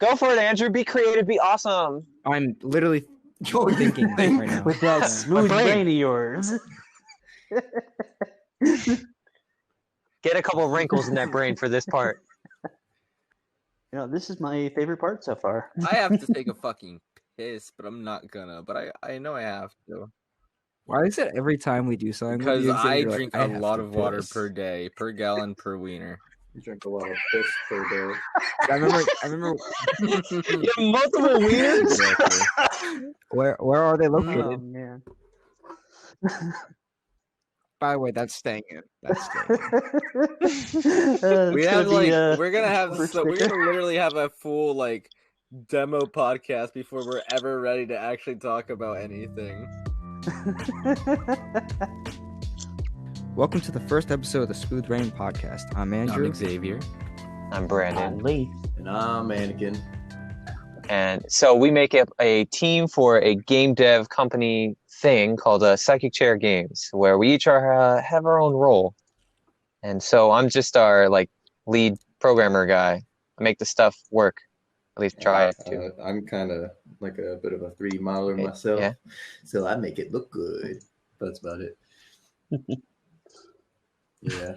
Go for it, Andrew. Be creative. Be awesome. I'm literally thinking right now. With that smooth brain. brain of yours. Get a couple wrinkles in that brain for this part. This is my favorite part so far. I have to take a fucking piss, but I'm not gonna. But I know I have to. Why is it every time we do something? with Because you, I you're drink like, a have lot to of water piss? per day, per gallon, per wiener. You drink a lot of piss per day. I remember. You have multiple wieners? Exactly. Where are they located? Oh man. By the way, that's staying in. That's staying in. We're gonna literally have a full like demo podcast before we're ever ready to actually talk about anything. Welcome to the first episode of the Smooth Brain Podcast. I'm Andrew. I'm Xavier. I'm Brandon. Lee. And I'm Anakin. And so we make up a team for a game dev company thing called Psychic Chair Games, where we each have our own role. And so I'm just our lead programmer guy. I make the stuff work. At least try it to. I'm kind of like a bit of a 3D modeler myself, yeah. So I make it look good. That's about it. Yeah.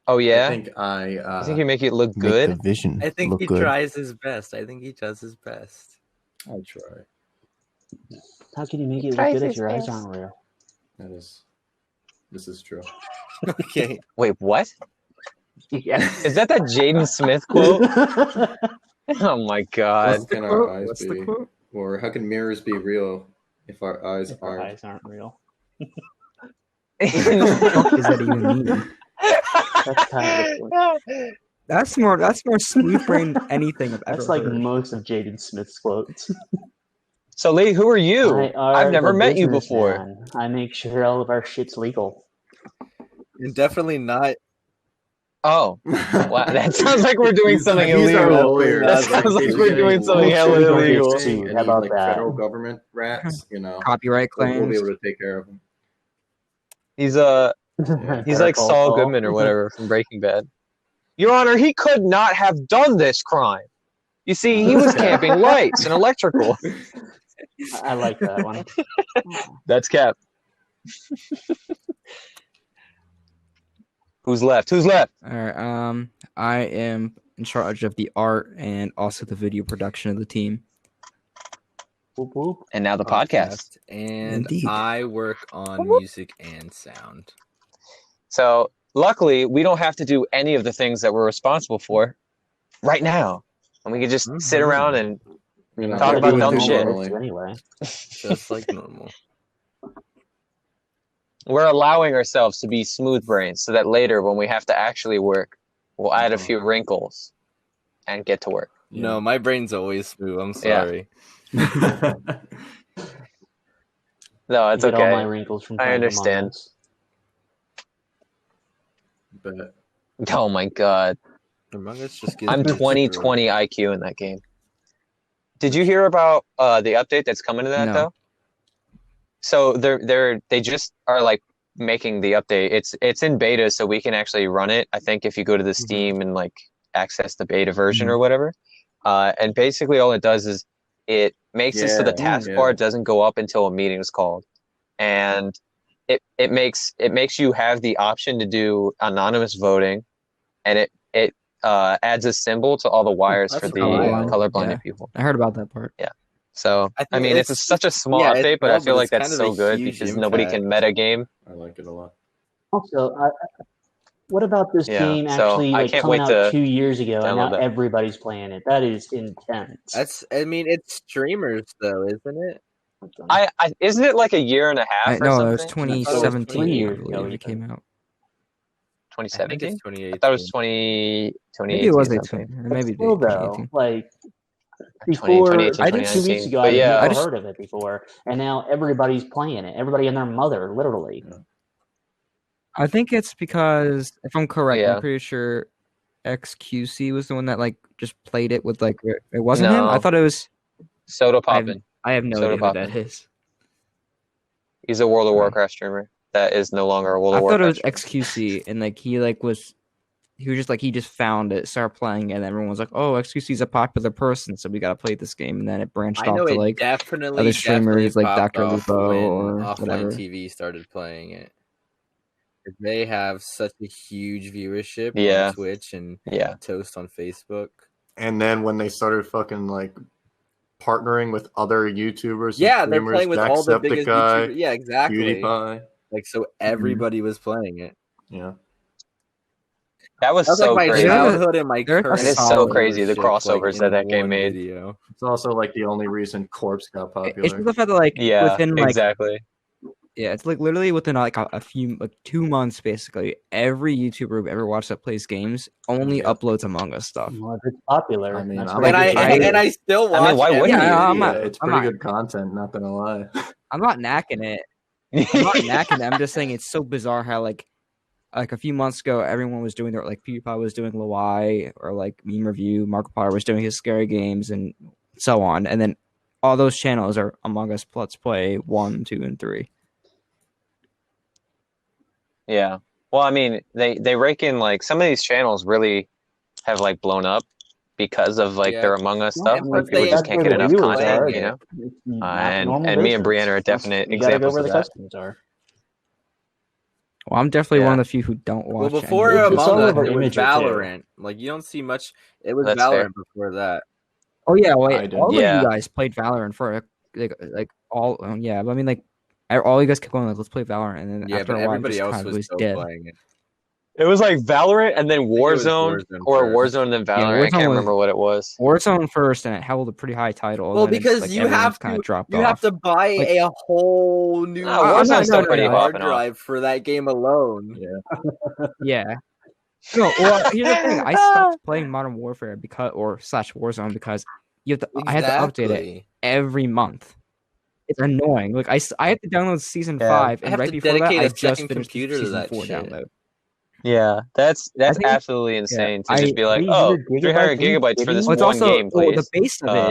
Oh yeah. I think you make it look good. The vision. I think look he good. tries his best. I think he does his best. I try. How can you make it look good if your eyes aren't real? This is true. Okay. Wait, what? Yeah. Is that Jaden Smith quote? Oh my god. How can our eyes What's the be? quote? Or how can mirrors be real if our eyes If our aren't? eyes aren't real. What the fuck does that even mean? That's kind of the point. That's more smooth brain than anything I've ever That's like heard. most of Jaden Smith's quotes. So Lee, who are you? I've never met you before. businessman. I make sure all of our shit's legal. And definitely not. Oh, wow. That sounds like we're doing something He's our illegal. lawyer. That sounds like we're doing something hella We're gonna get illegal. sued. Any, How about like, that? federal government rats, Copyright we'll be claims. able to take care of them. He's Better like call Saul Saul. Goodman or whatever from Breaking Bad. Your Honor, he could not have done this crime. You see, he was camping lights and electrical. I like that one. That's Cap. Who's left? All right. I am in charge of the art and also the video production of the team. Whoop, whoop. And now the podcast. And Indeed. I work on music and sound. So luckily, we don't have to do any of the things that we're responsible for right now. And we can just sit around and talk about dumb shit. Anyway. Just like normal. We're allowing ourselves to be smooth brains so that later when we have to actually work, we'll add a few wrinkles and get to work. No, my brain's always smooth. I'm sorry. No, it's Get all my okay. wrinkles from I playing understand. Among Us. But Oh my god. Among Us just gives I'm me 20 IQ in that game. Did you hear about the update that's coming to that No. though? So they just are like making the update. It's in beta, so we can actually run it. I think if you go to the Steam and like access the beta version or whatever, and basically all it does is it makes it so the taskbar doesn't go up until a meeting is called, and it makes you have the option to do anonymous voting, and it adds a symbol to all the wires That's for the colorblind. colorblind Yeah. people. I heard about that part. So I I think mean, it's such a small update, but I feel like that's so good because nobody can meta game. I like it a lot. Also, what about this Yeah, game so actually I like can't coming wait out to 2 years ago and now download that. everybody's playing it? That is intense. It's streamers though, isn't it? I isn't it like a year and a half or No, something? it was 2017. I years believe ago, it came out. I think 2017? it's 2018. I thought it was 2018. Maybe it was something. 18. Or maybe Still though, 2018. like before, 2018, I think 2 weeks 2019. ago, I But yeah, never heard of it before, and now everybody's playing it. Everybody and their mother, literally. I think it's because, if I'm correct, Yeah. I'm pretty sure XQC was the one that like just played it with like it wasn't him. No. I thought it was. Soda Poppin'. I have no Soda idea who Poppin'. that is. He's a World of Warcraft streamer that is no longer a World I of thought Warcraft it was XQC, and like he like was he just found it, started playing it, and everyone was like, "Oh, XQC's a popular person, so we gotta play this game." And then it branched I know off to it like definitely, other streamers like popped Dr. off Lupo when or Offline whatever. TV started playing it. They have such a huge viewership Yeah. on Twitch and Yeah. Toast on Facebook. And then when they started fucking like partnering with other YouTubers, and Yeah, they're streamers, playing with all the biggest Jacksepticeye, YouTubers. Yeah, exactly. PewDiePie. Like, so everybody was playing it. Yeah. That was That was so like my crazy. childhood and my They're current It is so solid crazy, the viewership, like, crossovers in that game one made. video. It's also like the only reason Corpse got popular. It's just the fact that like Yeah, within like exactly. it's like literally within like a few 2 months basically, every YouTuber who've ever watched that plays games only Yeah. uploads Among Us stuff. Well, if it's popular, I mean, that's I'm where like- it I- gets And I still watch. I mean, why every wouldn't Yeah, you? I'm not- it's I'm pretty not- good content, not gonna lie. I'm not knacking it. I'm not knacking it. I'm just saying it's so bizarre how like a few months ago everyone was doing their like PewDiePie was doing Lawai or like Meme Review, Markiplier Potter was doing his scary games and so on, and then all those channels are Among Us Let's Play 1, 2, and 3. Yeah. Well, I mean, they rake in like some of these channels really have like blown up because of like Yeah. their Among Us Yeah, stuff. And Like plus people they- just that's can't where get the enough viewers content, are. you know. It's not And normal me and business. Brianna are definite You gotta go examples where of the that. customers are. Well, I'm definitely one Yeah. of the few who don't watch. Well, before any of It's these all Among Us, over it was imagery, too. Valorant. Like, you don't see much. It was That's Valorant fair. before that. Oh yeah, I wait. did. All of Yeah. you guys played Valorant for like all. Yeah, but I mean like all you guys kept going like let's play Valorant, and then Yeah, after but a while, it everybody just else kind of was was still dead. playing it. It was like Valorant and then it was Warzone, Warzone or first. Warzone and then Yeah, Valorant. I Warzone can't was- remember what it was. Warzone first, and it held a pretty high title. Well, and then it, because like, you everyone's have kind to, of dropped you off. have to buy Like- a whole new Warzone's still pretty hard popping off. drive for that game alone. Yeah. No, well, here's the thing. I stopped playing Modern Warfare because / Warzone because you have to. I had to update it Exactly. every month. It's annoying. Like I had to download season Yeah. 5, I and have right to before that, dedicate I a just second finished the computer to season that 4 shit. download. Yeah, that's think- absolutely insane to just be like, 300 oh, 300 gigabytes for this Well, it's one also game, please. the base of it.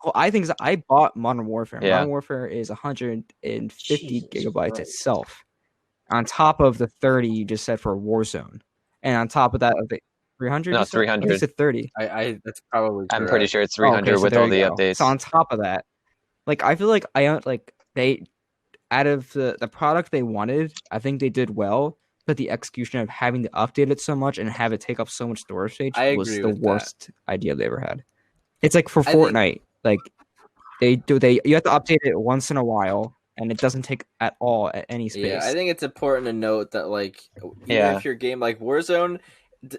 Well, I think I bought Modern Warfare. Yeah. Modern Warfare is 150 Jesus gigabytes Christ. itself, on top of the 30 you just said for Warzone, and on top of that, 300. No, you said? I think 300. you said 30. I that's probably I'm correct. pretty sure it's Oh, okay, 300 so with there all you the go. updates. So on top of that, like I feel like they out of the product they wanted, I think they did well, but the execution of having to update it so much and have it take up so much storage space I was agree the with that. worst idea they ever had. It's like for I think- Fortnite, like you have to update it once in a while, and it doesn't take at all at any space. Yeah, I think it's important to note that, like, even Yeah. if your game like Warzone,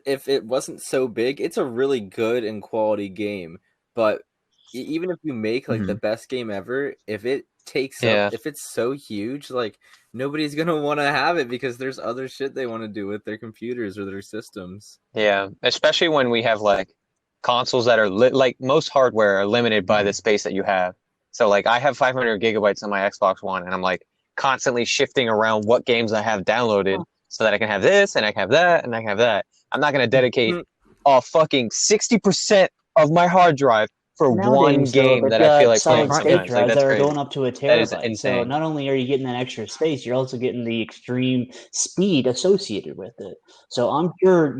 if it wasn't so big, it's a really good and quality game. But even if you make like the best game ever, if it takes Yeah. up, if it's so huge, like nobody's gonna want to have it because there's other shit they want to do with their computers or their systems. Yeah, especially when we have like consoles that are like most hardware are limited by the space that you have. So like I have 500 gigabytes on my Xbox One, and I'm like constantly shifting around what games I have downloaded so that I can have this and I can have that and I can have that. I'm not gonna dedicate a fucking 60% of my hard drive for one Nowadays, though, game they've that I feel got like playing solid state sometimes. Like drives that's that are crazy. going up to a That is terabyte. So insane. not only are you getting that extra space, you're also getting the extreme speed associated with it. So I'm sure,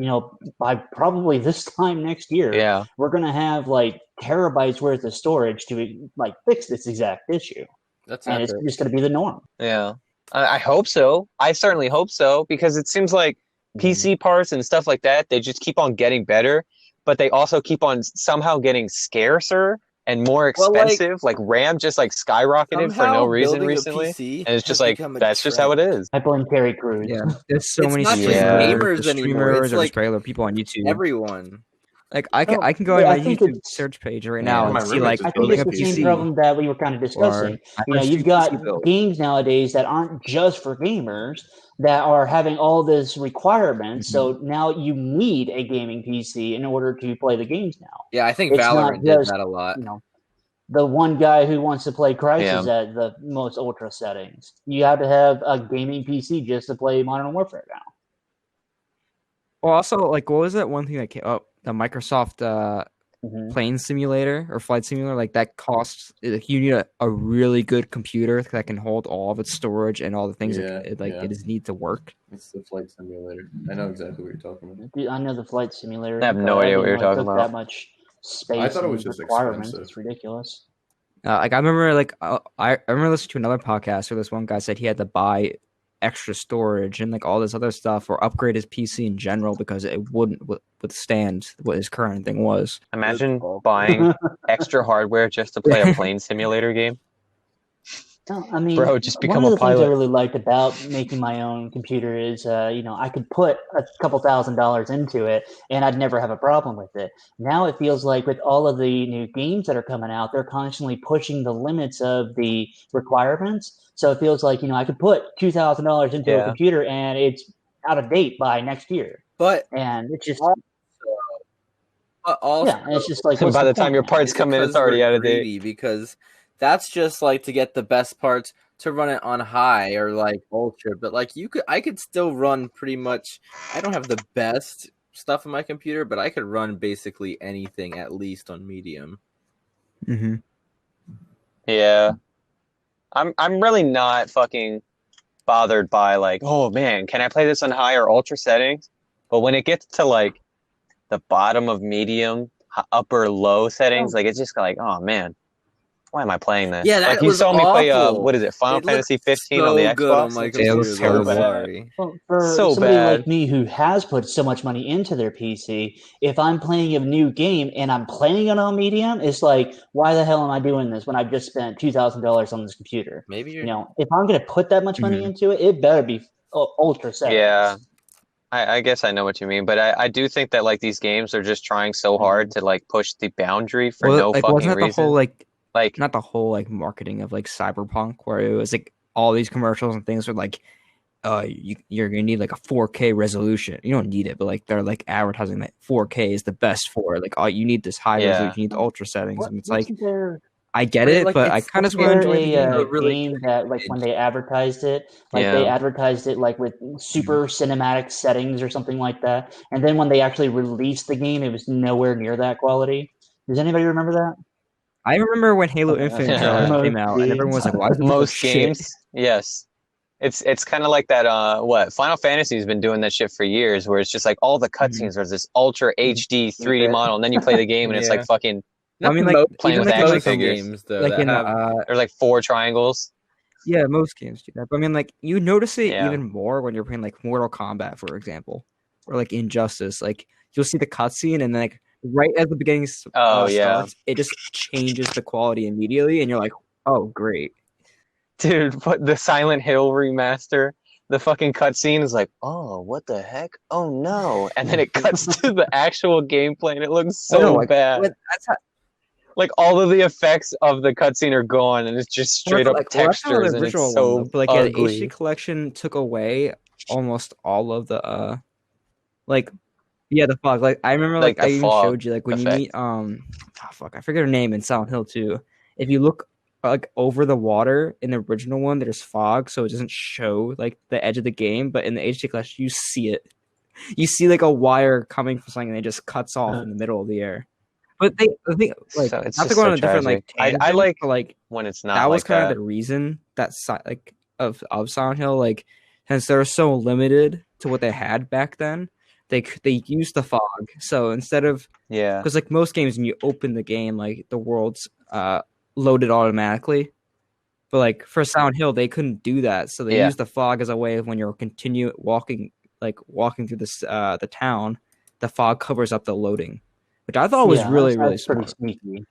by probably this time next year, Yeah. we're going to have like terabytes worth of storage to like fix this exact issue. That's And it's accurate. just going to be the norm. Yeah, I hope so. I certainly hope so, because it seems like PC parts and stuff like that, they just keep on getting better, but they also keep on somehow getting scarcer and more Well, like, expensive. Like RAM just like skyrocketed for Somehow no reason building a recently, PC and it's just has like become a that's just how it trend. is. Hyperlink carry crews. Yeah, there's so It's many not just gamers streamers anymore, it's or just like regular people on YouTube. Everyone. Like I can No, go on yeah, my I think YouTube it's- search page right Yeah, now my and see roommate's like I think building it's a the same PC. problem that we were kind of discussing. You've got games nowadays that aren't just for gamers that are having all this requirements. So now you need a gaming PC in order to play the games now. Yeah, I think It's not Valorant did just, that a lot. The one guy who wants to play Crysis Yeah. at the most ultra settings. You have to have a gaming PC just to play Modern Warfare now. Well, also like what was that one thing that came up? The Microsoft plane simulator or flight simulator, like that costs. Like, you need a really good computer that can hold all of its storage and all the things it is need to work. It's the flight simulator. I know exactly what you're talking about. Dude, I know the flight simulator. I have no idea what you're talking took about. that much space. I thought it was and just requirements. expensive. It's ridiculous. Like I remember, I remember listening to another podcast where this one guy said he had to buy extra storage and like all this other stuff, or upgrade his PC in general because it wouldn't withstand what his current thing was. Imagine buying extra hardware just to play a plane simulator game. No, I mean, Bro, just become one of a the things I pilot. really liked about making my own computer is, I could put a couple $1,000s into it, and I'd never have a problem with it. Now it feels like with all of the new games that are coming out, they're constantly pushing the limits of the requirements. So it feels like, I could put $2,000 into a computer, and it's out of date by next year. And it's just... Also, it's just like, by the time your parts come in, it's already out of date. Because that's just like to get the best parts to run it on high or like ultra. But like I could still run pretty much. I don't have the best stuff on my computer, but I could run basically anything at least on medium. Mm-hmm. Yeah, I'm really not fucking bothered by like, oh man, can I play this on high or ultra settings? But when it gets to like the bottom of medium, upper low settings, like it's just like, oh man, why am I playing this? Yeah, that like you was saw me play awful. Final Fantasy 15 so on the Xbox. Good on my computer, it was terrible. Sorry. Well, for so somebody bad. like me who has put so much money into their PC, if I'm playing a new game and I'm playing it on medium, it's like, why the hell am I doing this when I've just spent $2,000 on this computer? Maybe you're... if I'm going to put that much money into it, it better be ultra settings. Yeah. I guess I know what you mean, but I do think that like these games are just trying so hard to like push the boundary for no fucking reason. The whole like not the whole like marketing of like Cyberpunk, where it was like all these commercials and things were like, you're gonna need like a 4K resolution. You don't need it, but like they're like advertising that 4K is the best for it. Like, oh, you need this high resolution, you need ultra settings, and it's like. I get it, but I kind of just want to enjoy the game that, like, when they advertised it, they advertised it, like, with super cinematic settings or something like that. And then when they actually released the game, it was nowhere near that quality. Does anybody remember that? I remember when Halo Infinite came out, and everyone was like, why is this most games? Shit? Yes. It's kind of like that, Final Fantasy's been doing that shit for years, where it's just like all the cutscenes are this ultra HD 3D model, and then you play the game, and it's like fucking... I mean, like playing with action figures, games, though, like in there's like 4 triangles. Yeah, most games do that. But I mean, like you notice it even more when you're playing like Mortal Kombat, for example, or like Injustice. Like you'll see the cutscene, and then like right at the beginning starts, it just changes the quality immediately, and you're like, oh, great, dude! But the Silent Hill remaster. The fucking cutscene is like, oh, what the heck? Oh no! And then it cuts to the actual gameplay, and it looks so bad. That's how. Like all of the effects of the cutscene are gone, and it's just straight up textures, and it's so but ugly. The HD collection took away almost all of the the fog. Like I remember, like I even showed you, like when you meet I forget her name in Silent Hill 2. If you look like over the water in the original one, there's fog, so it doesn't show like the edge of the game. But in the HD collection, you see it. You see like a wire coming from something, and it just cuts off in the middle of the air. But I think like so it's not to go on a different like tangent, I like when it's not. That was kind of the reason that of Silent Hill, like since they're so limited to what they had back then, they used the fog. So instead of because like most games, when you open the game, like the world's loaded automatically, but like for Silent Hill, they couldn't do that. So they used the fog as a way of when you're walking through this the town, the fog covers up the loading. Which I thought was really smart. Sneaky.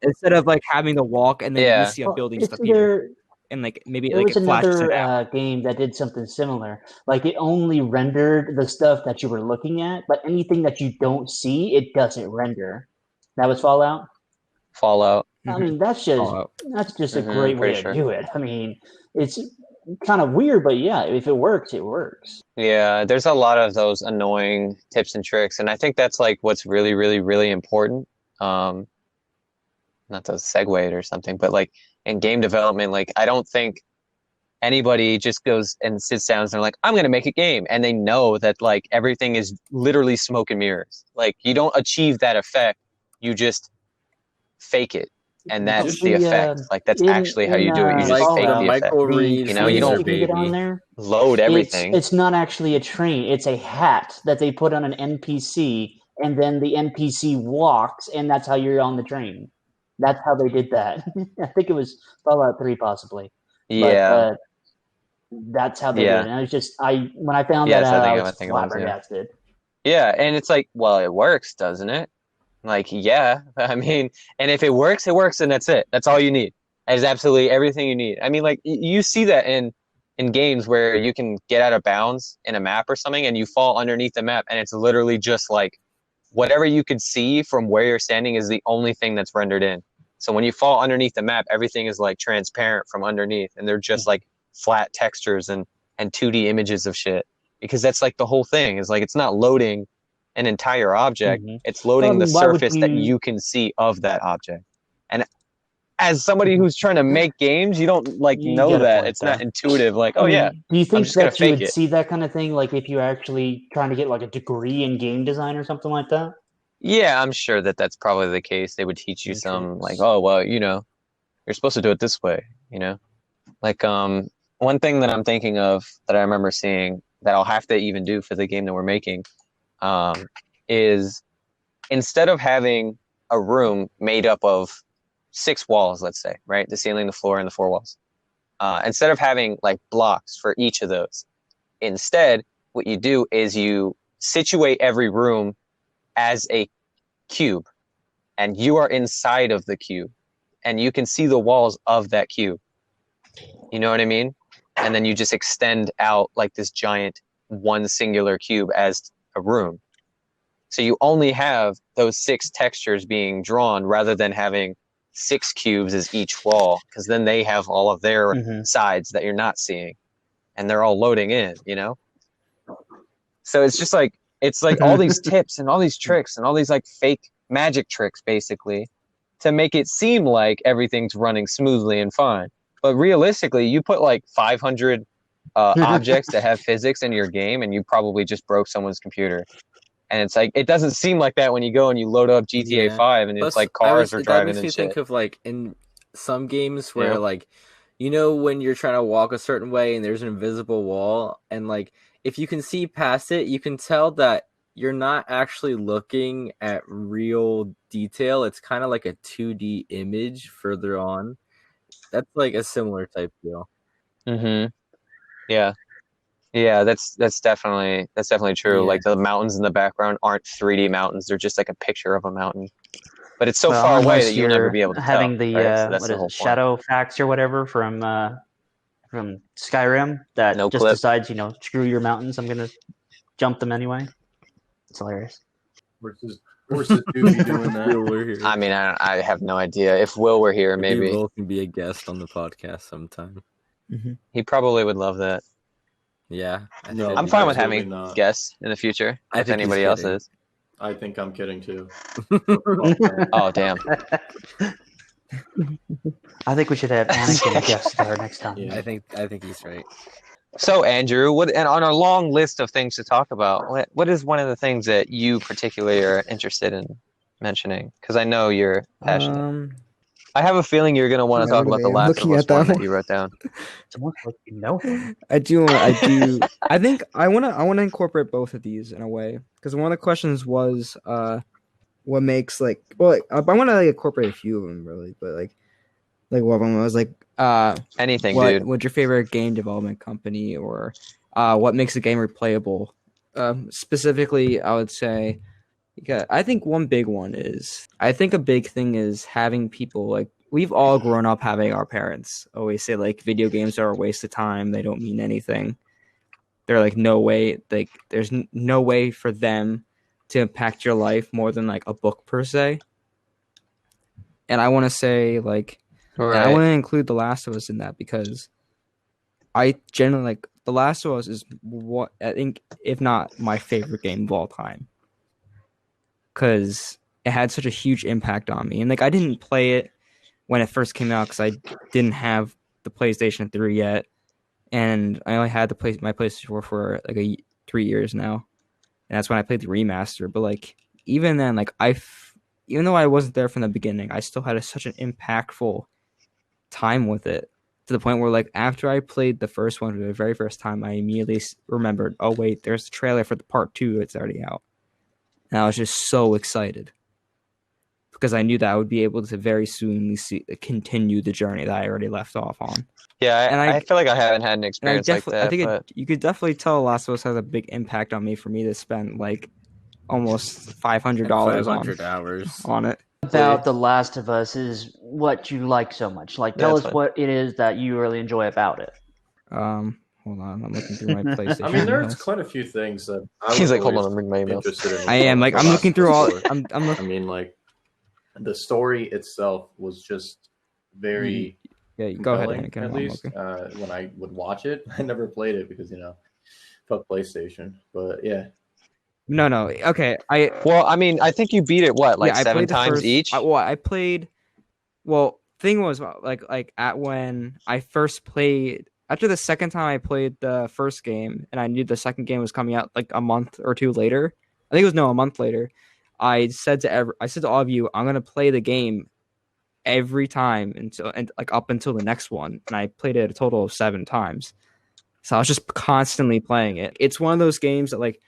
Instead of like having to walk and then you see a building just appear, and like maybe like it flashes it out. Game that did something similar. Like it only rendered the stuff that you were looking at, but anything that you don't see, it doesn't render. That was Fallout. I mean, that's just a great way to do it. I mean, it's kind of weird, but yeah, if it works, it works. Yeah, there's a lot of those annoying tips and tricks, and I think that's like what's really, really, really important. Not to segue it or something, but like in game development, like I don't think anybody just goes and sits down and they're like, I'm going to make a game, and they know that like everything is literally smoke and mirrors. Like you don't achieve that effect You just fake it, and that's Just the effect. Like that's actually how you do it. You just Like fake the the Fallout, effect. Michael the Reeves You know, you trains don't you can get on there. load everything. It's not actually a train. It's a hat that they put on an NPC, and then the NPC walks, and that's how you're on the train. That's how they did that. I think it was Fallout 3, possibly. Yeah, But that's how they did it. yeah, And I was just when I found yes. that I out, I think was I think it was. Yeah, flabbergasted. yeah. And it's like, well, it works, doesn't it? Like, yeah. I mean, and if it works, and that's it. That's all you need. That is absolutely everything you need. I mean, like you see that in games where you can get out of bounds in a map or something, and you fall underneath the map, and it's literally just like whatever you could see from where you're standing is the only thing that's rendered in. So when you fall underneath the map, everything is like transparent from underneath, and they're just like flat textures and 2D images of shit. Because that's like the whole thing is like it's not loading an entire object, it's loading the Why would surface that you can see of that object. And as somebody who's trying to make games, you don't like You know get a that. point It's not there. intuitive, like, I oh mean, yeah, do you I'm think just gonna that you fake would it. see that kind of thing, like if you're actually trying to get like a degree in game design or something like that? Yeah, I'm sure that that's probably the case. They would teach you some like, oh well, you're supposed to do it this way, Like one thing that I'm thinking of that I remember seeing that I'll have to even do for the game that we're making, is instead of having a room made up of 6 walls, let's say, right? The ceiling, the floor, and the 4 walls. Instead of having like blocks for each of those, instead, what you do is you situate every room as a cube, and you are inside of the cube, and you can see the walls of that cube. You know what I mean? And then you just extend out like this giant one singular cube as a room. So you only have those 6 textures being drawn rather than having 6 cubes as each wall, because then they have all of their sides that you're not seeing, and they're all loading in. So it's like all these tips and all these tricks and all these like fake magic tricks basically to make it seem like everything's running smoothly and fine. But realistically, you put like 500 objects that have physics in your game, and you probably just broke someone's computer. And it's like it doesn't seem like that when you go and you load up GTA 5 and it's like cars are that driving makes and me shit. think of like in some games where like when you're trying to walk a certain way and there's an invisible wall, and like if you can see past it, you can tell that you're not actually looking at real detail. It's kind of like a 2D image further on. That's like a similar type deal. Yeah. Yeah, that's definitely true. Yeah. Like the mountains in the background aren't 3D mountains; they're just like a picture of a mountain. But it's so Well, far away unless that you'll never be able to having tell, the right? So that's what the is whole it, point. shadow fax or whatever from Skyrim that No just clip. decides, screw your mountains, I'm gonna jump them anyway. It's hilarious. Versus Doobie doing that. Will were here. I mean, I have no idea. If Will were here, maybe Will can be a guest on the podcast sometime. he probably would love that. Yeah, No, I'm fine with absolutely having not. guests in the future I if think he's anybody else kidding. is. I think I'm kidding too. Oh damn! I think we should have Anakin guest star next time. Yeah. I think he's right. So Andrew, and on our long list of things to talk about, what is one of the things that you particularly are interested in mentioning? Because I know you're passionate. I have a feeling you're going to want to talk about the Last of Us one that you wrote down. It's almost like you know him. I do. I think I want to incorporate both of these in a way, because one of the questions was what makes I want to incorporate a few of them really, but like one of them was like anything, what, dude. What's your favorite game development company, or what makes a game replayable? Specifically, I would say. Yeah, I think one big one is, I think a big thing is having people, like, we've all grown up having our parents always say, like, video games are a waste of time. They don't mean anything. They're like, no way, like, there's no way for them to impact your life more than, like, a book per se. And I want to say, like, I want to include The Last of Us in that, because I generally, like, The Last of Us is what I think, if not my favorite game of all time. Because it had such a huge impact on me. And like I didn't play it when it first came out because I didn't have the PlayStation 3 yet. And I only had my PlayStation 4 for like 3 years now. And that's when I played the remaster. But like even then, like even though I wasn't there from the beginning, I still had such an impactful time with it, to the point where, like, after I played the first one for the very first time, I immediately remembered, oh wait, there's a trailer for the part 2 that's already out, and I was just so excited because I knew that I would be able to very soon continue the journey that I already left off on. Yeah, And I feel like I haven't had an experience like that. I think but you could definitely tell Last of Us has a big impact on me for me to spend like almost $500 500 hours on it. About The Last of Us is what you like so much. Like, tell us what it is that you really enjoy about it. Hold on, I'm looking through my PlayStation. I mean, there's emails. quite a few things that I He's was like, hold on, always I'm reading my emails. interested in. I am like, I'm looking through all. I'm I mean, like, the story itself was just very Yeah, go ahead, compelling, Anakin. at least when I would watch it. I never played it because, you know, fuck PlayStation. But yeah, No, okay. Well, I mean, I think you beat it what, like I 7 played the times first, each? I played. Well, thing was like at when I first played. After the second time I played the first game, and I knew the second game was coming out like a month or two later. I think it was a month later. I said to all of you, I'm gonna play the game every time like up until the next one, and I played it a total of 7 times. So I was just constantly playing it. It's one of those games that like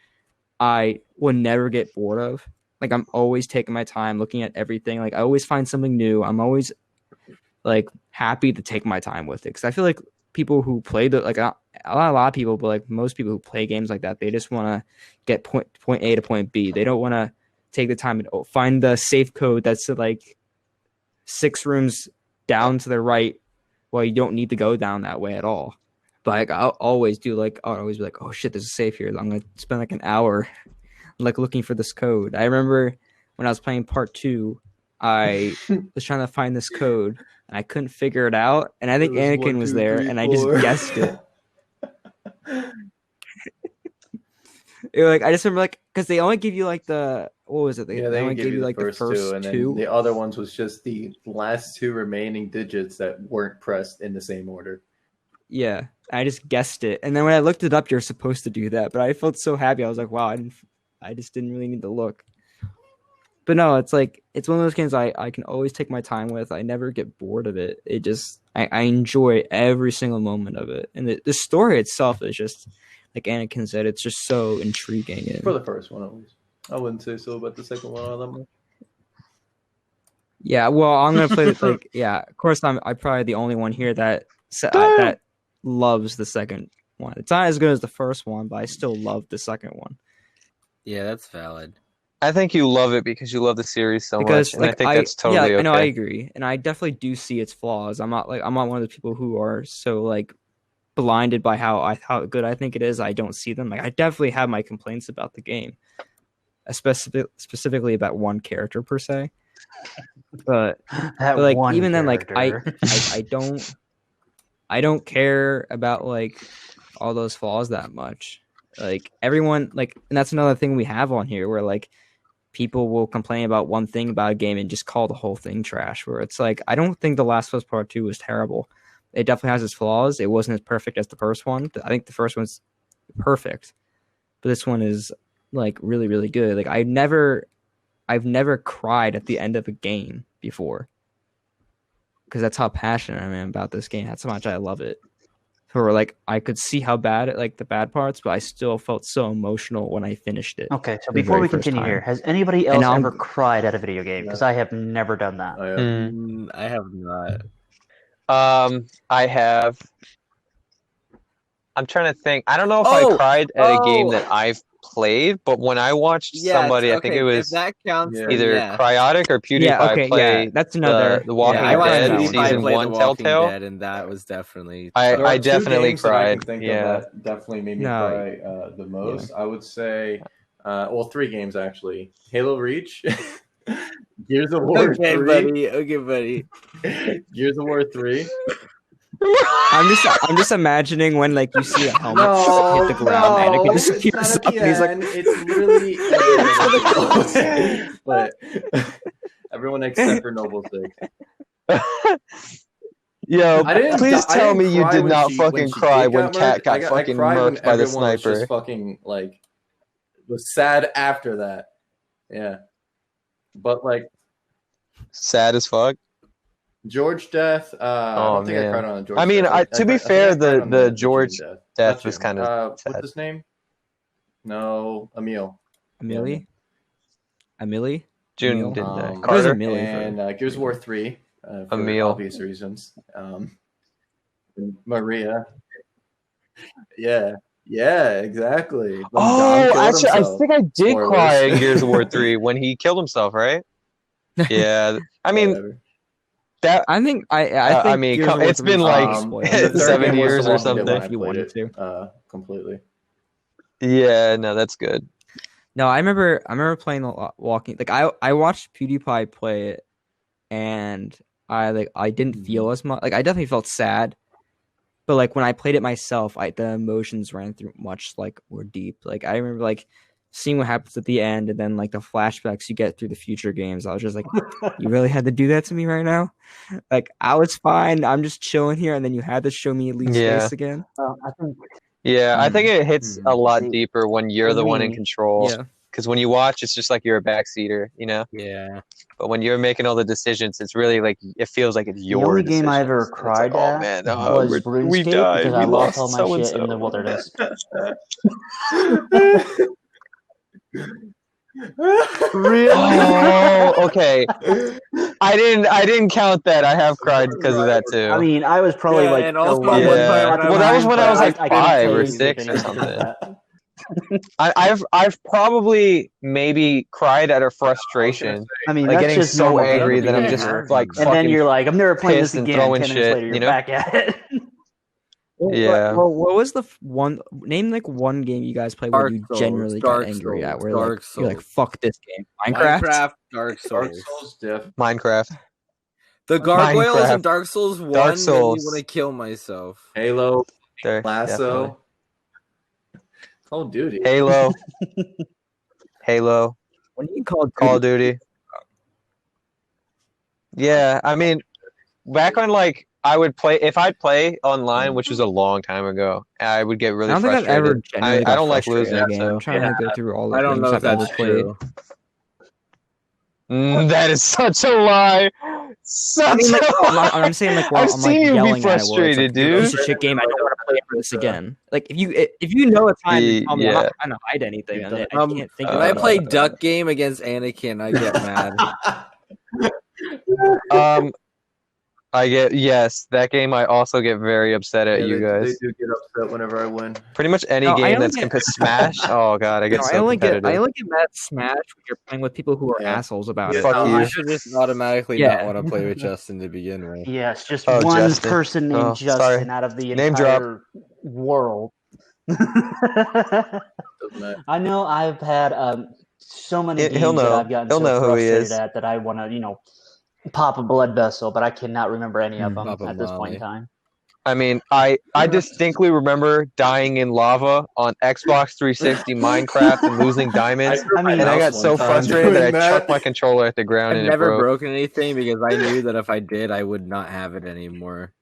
I would never get bored of. Like, I'm always taking my time looking at everything. Like, I always find something new. I'm always like happy to take my time with it, because I feel like people who play a lot of people, but like most people who play games like that, they just want to get point A to point B. They don't want to take the time and find the safe code that's like 6 rooms down to the right. Well, you don't need to go down that way at all. But like, I'll always be like, oh shit, there's a safe here. I'm gonna spend like an hour like looking for this code. I remember when I was playing part 2, I was trying to find this code and I couldn't figure it out. And I think Anakin was there, and I just guessed it. Like, I just remember, like, because they only give you like the, what was it? They only give you like the first 2, and then the other ones was just the last 2 remaining digits that weren't pressed in the same order. Yeah, I just guessed it, and then when I looked it up, you're supposed to do that. But I felt so happy. I was like, wow, I just didn't really need to look. But no, it's like, it's one of those games I can always take my time with. I never get bored of it. It just, I enjoy every single moment of it. And the story itself is just, like Anakin said, it's just so intriguing. For the first one, at least. I wouldn't say so about the second one all that much. Yeah, well, I'm going to play it like, yeah, of course, I'm probably the only one here that loves the second one. It's not as good as the first one, but I still love the second one. Yeah, that's valid. I think you love it because you love the series so much, and I think that's totally okay. I know, I agree, and I definitely do see its flaws. I'm not one of the people who are so like blinded by how good I think it is. I don't see them. Like, I definitely have my complaints about the game, specifically about one character per se. But like, even then, like, I don't care about like all those flaws that much. Like, everyone, like, and that's another thing we have on here, where like people will complain about one thing about a game and just call the whole thing trash, where it's like, I don't think The Last of Us Part 2 was terrible. It definitely has its flaws. It wasn't as perfect as the first one. I think the first one's perfect, but this one is like really, really good. Like, I've never cried at the end of a game before, because that's how passionate I am about this game. That's how much I love it. Or like, I could see how bad the bad parts, but I still felt so emotional when I finished it. Okay, so before we continue here, has anybody else ever cried at a video game? Because I have never done that. I have not. I have. I'm trying to think. I don't know if I cried at a game that I've played, but when I watched somebody, I think it was that counts, either Cryotic or PewDiePie play that's another the Walking Dead Season 1 Telltale. Dead, and that was definitely... I definitely cried. That definitely made me cry the most. I would say, 3 games actually. Halo Reach, Gears of War 3. Okay, buddy. Gears of War 3. I'm just imagining when like you see a helmet hit the ground and it just appears up, and he's like, it's literally but everyone except for Noble's sake. Yo, please tell me you did not fucking cry when Kat got fucking murked by the sniper. Just fucking like was sad after that. Yeah. But like Sad as fuck. George death. I don't think I cried on the George. I mean, death. to be fair, the George death was kind of what's his name? No, Emil. Amelie? June didn't die. What is Carter Amelie and Gears of War 3 for Emil. obvious reasons. Maria. Yeah, exactly. Oh, actually, I think I did cry in Gears of War 3 when he killed himself, right? Yeah, I mean, that. I think I mean, it's been like 7 years or something. If you wanted to, completely. Yeah, no, that's good. No, I remember playing the walking. Like I watched PewDiePie play it, and I didn't feel as much. Like I definitely felt sad, but like when I played it myself, the emotions ran through much like more deep. Like I remember like seeing what happens at the end, and then like the flashbacks you get through the future games. I was just like, you really had to do that to me right now? Like I was fine. I'm just chilling here, and then you had to show me Lee's face again. I think it hits a lot deeper when you're the one in control. Yeah. Because when you watch, it's just like you're a backseater, you know? Yeah. But when you're making all the decisions, it's really like it feels like it's your The only decisions. game I ever cried like, at oh, man, was RuneScape we died. because We I lost lost all my shit so-and-so. in the wilderness. Really? Oh, okay. I didn't count that. I have cried because of that too. I mean, I was probably Yeah, like and also 11 one Yeah. at the Well, that was time, when I was but like can't 5 tell or you 6 or anything something. about that. I've probably maybe cried out of frustration, I mean, like that's getting just so normal angry gaming that I'm just behavior. like And then fucking you're like, I'm never playing this pissed and again. throwing 10 minutes shit, later, you're you know? back at it. Yeah. What was the one name? Like one game you guys played where you generally got angry at, where like you're like, "Fuck this game." Minecraft, Dark Souls. Minecraft. The gargoyles Minecraft. in Dark Souls 1 Dark made me Souls. want to kill myself. Halo, There, Lasso, definitely. Call of Duty, Halo, when you called Call of Duty. Yeah, I mean, back when like I would play, if I'd play online, which was a long time ago, I would get really I don't think I've ever frustrated. genuinely I got don't like frustrated losing, in a game. so I'm trying to go through all the I don't games know if I've ever that's played. true. that is such a lie. I mean, like, I'm saying like, while I've I'm seen like you yelling be frustrated, at it, where it's like, "You're a piece dude. of shit game. I don't want to play this again." Like if you know a time, then tell me. I'm not trying to hide anything. I can't think. When I play Duck Game against Anakin, I get mad. Yes, that game I also get very upset at you guys. They do get upset whenever I win. Pretty much any game that's Smash. Oh god, I get so competitive. I only get mad at Smash when you're playing with people who are assholes about it. Fuck you. I should just automatically not want to play with Justin to begin with. Yes, just Oh, one Justin. person named Oh, Justin sorry. out of the Name entire world. I know I've had so many games that I've gotten so frustrated at that I want to, pop a blood vessel, but I cannot remember any of them at this point in time. I mean, I distinctly remember dying in lava on Xbox 360 Minecraft and losing diamonds. And I got so frustrated that I chucked my controller at the ground I've and never it broke. broken anything because I knew that if I did, I would not have it anymore.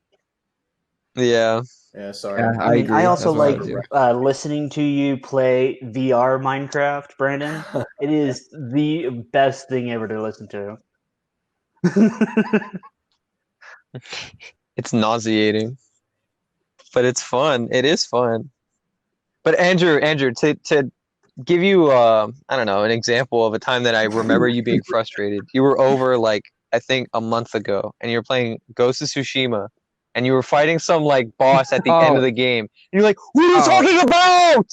Yeah. Yeah, sorry. Yeah, I mean, agree. I also That's like what I do. listening to you play VR Minecraft, Brandon. It is the best thing ever to listen to. It's nauseating, but it's fun. It is fun. But Andrew, to give you, I don't know, an example of a time that I remember you being frustrated. You were over like I think a month ago, and you were playing Ghost of Tsushima, and you were fighting some like boss at the end of the game. And you're like, "What are you talking about?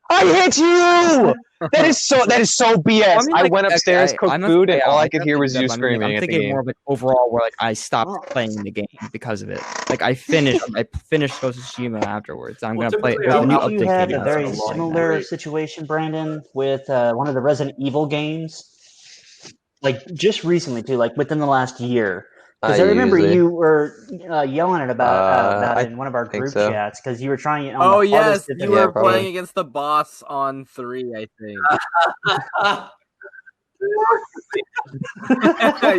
I hit you!" That is so BS. Well, I mean, I like, went upstairs, cooked food, and all I could hear was you screaming I'm at the thinking game. more of like overall, where like I stopped playing the game because of it. Like I finished Ghost of Tsushima afterwards. I'm gonna play it. Didn't New you update have came a out, very so I'm similar situation, Brandon, with one of the Resident Evil games? Like just recently too, like within the last year. Because I remember you were yelling about it in one of our group chats because you were trying it on the hardest you were playing against the boss on 3, I think.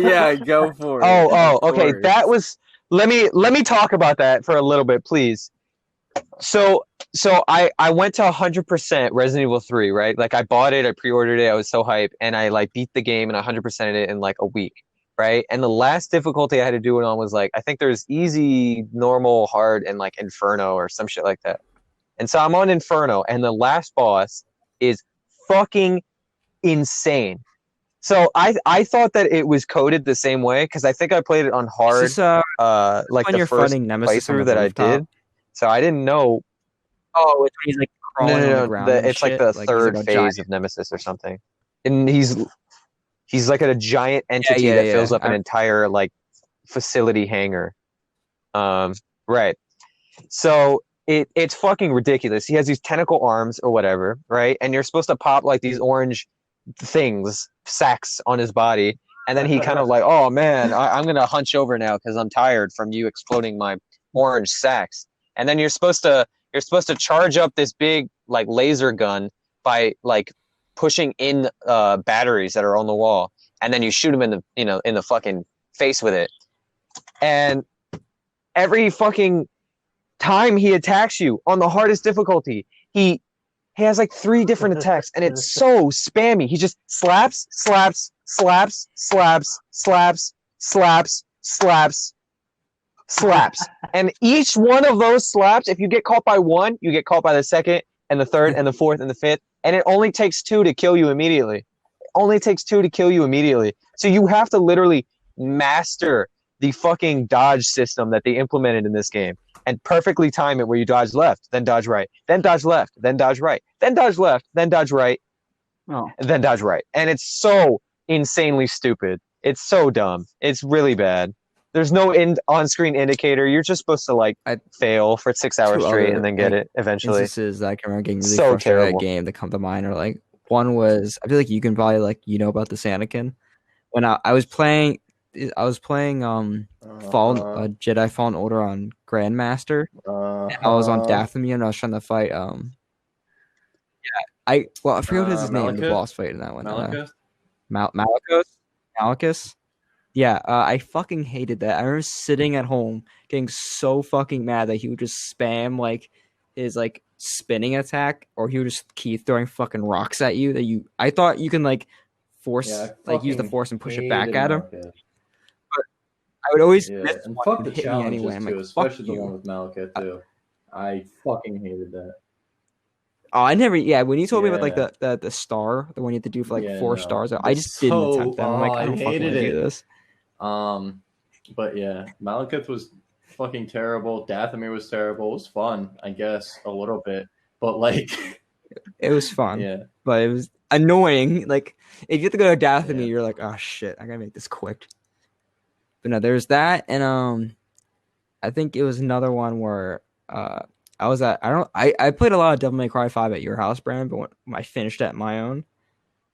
Yeah, go for it. Okay. That was. Let me talk about that for a little bit, please. So I went to 100% Resident Evil 3, right? Like I bought it, I pre-ordered it, I was so hyped, and I like beat the game and 100%ed it in like a week. right? And the last difficulty I had to do it on was like, I think there's easy, normal, hard, and like Inferno or some shit like that. And so I'm on Inferno, and the last boss is fucking insane. So I thought that it was coded the same way because I think I played it on hard, This, like when the you're first fighting Nemesis on playthrough the that I rooftop. did. So I didn't know. Oh, it's when he's like crawling on the No. ground and It's like shit. the Like, he's third like a phase giant. of Nemesis or something, and he's like a giant entity that fills up an entire like facility hangar. Right. So it's fucking ridiculous. He has these tentacle arms or whatever, right? And you're supposed to pop like these orange sacks on his body, and then he kind of like, oh man, I'm gonna hunch over now because I'm tired from you exploding my orange sacks. And then you're supposed to charge up this big like laser gun by like pushing in batteries that are on the wall, and then you shoot him in the in the fucking face with it. And every fucking time he attacks you on the hardest difficulty, he has like 3 different attacks, and it's so spammy. He just slaps, and each one of those slaps, if you get caught by one, you get caught by the second and the third and the fourth and the fifth, and it only takes 2 to kill you immediately. It only takes 2 to kill you immediately. So you have to literally master the fucking dodge system that they implemented in this game and perfectly time it where you dodge left, then dodge right, then dodge left, then dodge right, then dodge left, then dodge right, and then dodge right. And it's so insanely stupid. It's so dumb. It's really bad. There's no on-screen indicator. You're just supposed to like fail for 6 hours straight and then get it eventually. Instances that I can remember getting really frustrated at a game that come to mind are like, one was, I feel like you can probably like about the Anakin. When I was playing Jedi Fallen Order on Grandmaster, and I was on Dathomir and I was trying to fight I forgot what his name, the boss fight in that one. Malachus. Yeah, I fucking hated that. I remember sitting at home getting so fucking mad that he would just spam like his like spinning attack, or he would just keep throwing fucking rocks at you. I thought you can like force use the force and push it back at him. But I would always miss and one fuck the hit me challenges anyway. I'm too, like, especially the you. one with Malachite too. I fucking hated that. Oh, I never. Yeah, when you told me about like the star, the one you had to do for like 4 stars, I just didn't attempt that. I'm like, I don't fucking do this. But yeah, Malachite was fucking terrible. Dathomir was terrible. It was fun, I guess, a little bit, but like, it was fun. Yeah, but it was annoying. Like, if you have to go to Dathomir, you're like, oh shit, I gotta make this quick. But no, there's that, and I think it was another one where I was at. I played a lot of Devil May Cry 5 at your house, Brandon. But when I finished at my own,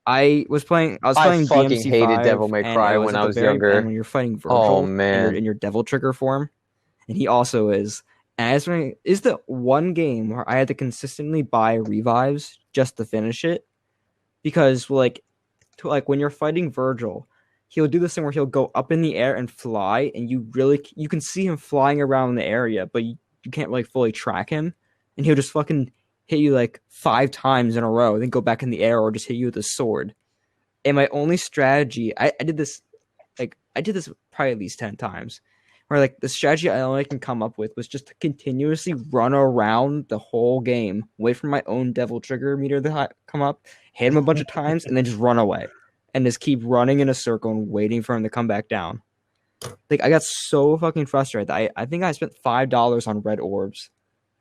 I was playing fucking DMC5, hated Devil May Cry when I was younger. When you're fighting Virgil, in your Devil Trigger form, and he also is. And I was wondering, is the one game where I had to consistently buy revives just to finish it, because like when you're fighting Virgil, he'll do this thing where he'll go up in the air and fly, and you can see him flying around the area, but you can't like fully track him, and he'll just fucking hit you like 5 times in a row, then go back in the air, or just hit you with a sword. And my only strategy, I did this probably at least 10 times, where like the strategy I only can come up with was just to continuously run around the whole game, wait for my own Devil Trigger meter to come up, hit him a bunch of times, and then just run away, and just keep running in a circle and waiting for him to come back down. Like, I got so fucking frustrated. I think I spent $5 on red orbs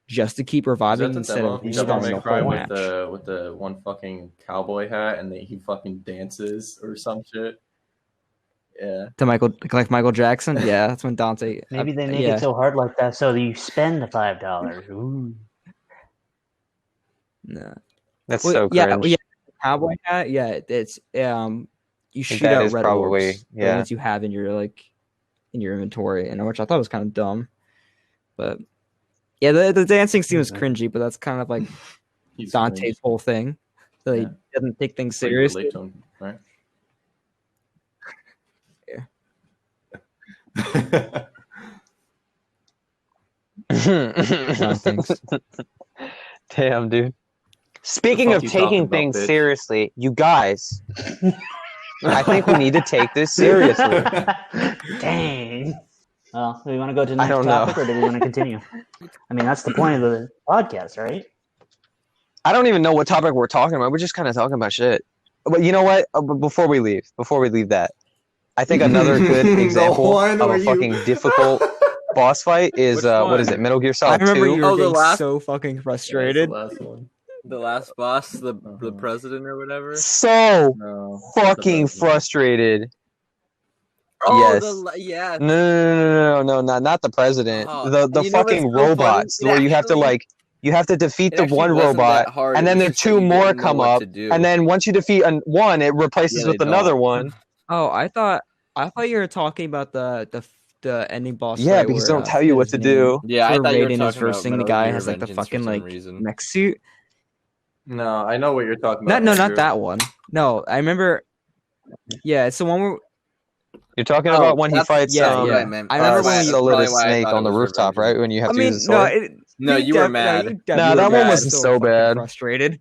just to keep reviving instead of starting a whole match. With the one fucking cowboy hat, and he fucking dances or some shit. Yeah. To Michael Jackson? Yeah, that's when Dante... Maybe they make it so hard like that so you spend the $5. Ooh. No. That's so cringe. Yeah, cowboy hat, it's... you shoot out red orbs. The ones you have in your, like... in your inventory, and which I thought was kind of dumb, but yeah, the dancing seems cringy, but that's kind of like Dante's whole thing. So he doesn't take things seriously, right? Damn, dude. Speaking of taking things seriously, you guys. I think we need to take this seriously. Dang. Well, do we want to go to the I next don't know. topic, or do we want to continue? I mean, that's the point of the podcast, right? I don't even know what topic we're talking about. We're just kind of talking about shit. But you know what? Before we leave that, I think another good example of a fucking difficult boss fight is what is it? Metal Gear Solid 2. I remember you were getting last... so fucking frustrated. Yeah, the last one. The last boss, the president or whatever. So fucking frustrated. Oh, yes. No, not the president. The fucking robots funny? where you have to defeat the one robot, and then the two more come up, and then once you defeat one, it replaces with another one. Oh, I thought you were talking about the ending boss. Yeah, because they don't tell you what to do. Yeah, I thought you were talking versing the guy has like the fucking like mech suit. No, I know what you're talking about. Not that one. No, I remember. Yeah, it's the one where you're talking about when he fights. I remember when the little snake on the rooftop, right? When you have to use the sword. No, you were mad. No, that one wasn't so bad. Frustrated.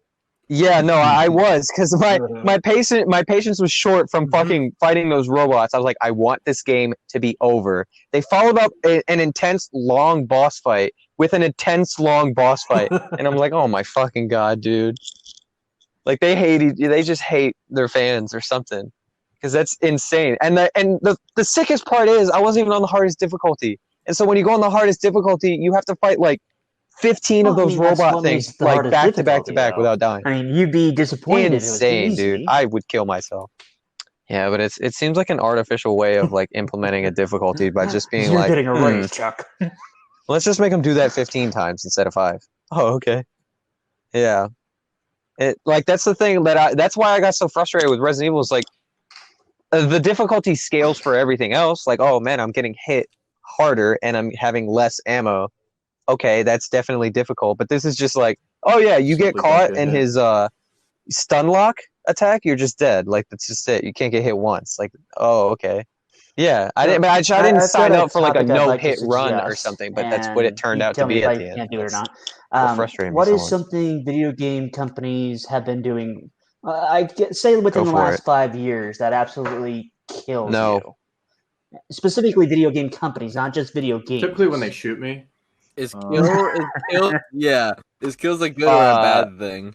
Yeah, no, I was because my patience was short from fucking fighting those robots. I was like, I want this game to be over. They followed up an intense long boss fight with an intense long boss fight, and I'm like, oh my fucking god, dude! Like they just hate their fans or something, because that's insane. And the sickest part is I wasn't even on the hardest difficulty, and so when you go on the hardest difficulty, you have to fight like 15 of those robot things like back to back to back without dying. I mean, you'd be disappointed. Insane, dude. I would kill myself. Yeah, but it seems like an artificial way of like implementing a difficulty by just being You're getting a raise, Chuck. Let's just make them do that 15 times instead of 5. Oh, okay. Yeah. That's the thing that's why I got so frustrated with Resident Evil is like the difficulty scales for everything else. Like, oh man, I'm getting hit harder and I'm having less ammo. Okay, that's definitely difficult, but this is just like, oh yeah, you get caught in his stun lock attack, you're just dead. Like that's just it. You can't get hit once. Like, oh okay, yeah. I didn't sign up for like a no hit run or something, but that's what it turned out to be at the end. Can't do it or not. Frustrating. What is something video game companies have been doing? Say within the last 5 years that absolutely kills you. Specifically, video game companies, not just video games. Typically, when they shoot me. Is kills a good or a bad thing?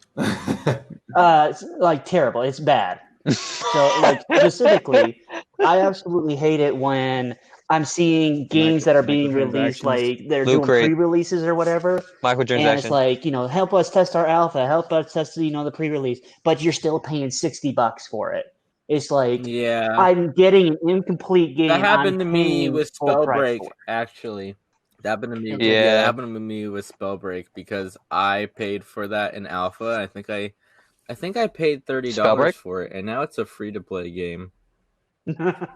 It's like terrible. It's bad. So like specifically, I absolutely hate it when I'm seeing games that are being released, like they're doing pre-releases or whatever. Microtransactions. And it's like, help us test our alpha, help us test, the pre-release, but you're still paying $60 for it. It's like, I'm getting an incomplete game. That happened to me with Spellbreak, actually. That happened to me. Yeah, that happened to me with Spellbreak because I paid for that in alpha. I think I paid $30 for it, and now it's a free-to-play game.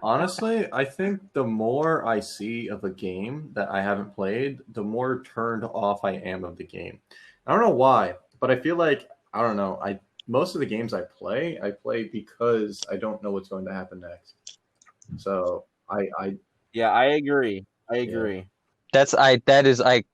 Honestly, I think the more I see of a game that I haven't played, the more turned off I am of the game. I don't know why, but I feel like most of the games I play because I don't know what's going to happen next. So I agree. Yeah. I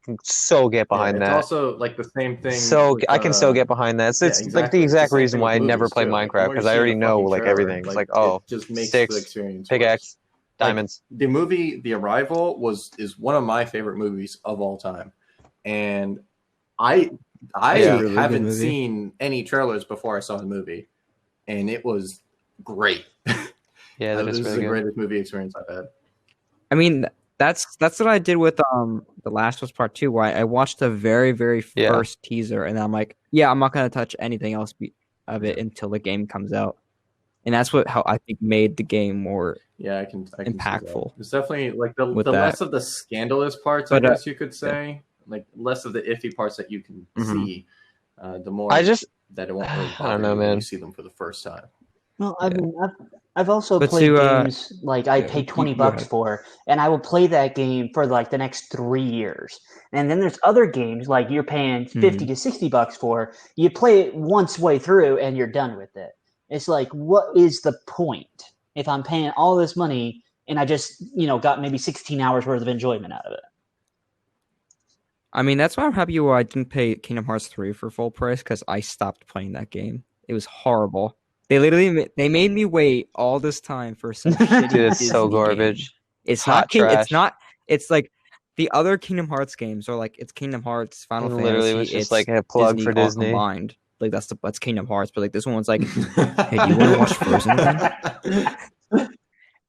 can so get behind that. It's also like the same thing. So I can so get behind that. It's like the exact reason why I never play Minecraft, because I already know like everything. It's like, oh, just makes sticks, the experience pickaxe, diamonds. Like, the movie The Arrival is one of my favorite movies of all time, and I haven't seen any trailers before I saw the movie, and it was great. Yeah, this is the greatest movie experience I've had. I mean, that's what I did with The Last of Us Part 2, where I watched the very, very first teaser, and I'm like, I'm not going to touch anything else of it until the game comes out. And that's how I think made the game more I can impactful. It's definitely like the less of the scandalous parts, I guess you could say. Like less of the iffy parts that you can see, the more that it won't really bother you when you see them for the first time. Well, I mean, I've also played games like I paid $20 for, and I will play that game for like the next 3 years. And then there's other games like you're paying $50 to $60 for. You play it once way through, and you're done with it. It's like, what is the point if I'm paying all this money and I just got maybe 16 hours worth of enjoyment out of it? I mean, that's why I'm happy I didn't pay Kingdom Hearts 3 for full price, because I stopped playing that game. It was horrible. They literally they made me wait all this time for some shitty Dude, it's Disney so game. garbage. It's Hot not King. trash. It's not. It's like the other Kingdom Hearts games are like it's Kingdom Hearts, Final It Fantasy. literally was just it's like a plug Disney for all Disney. combined. Like that's Kingdom Hearts, but like this one was like, hey, do you want to watch Frozen again?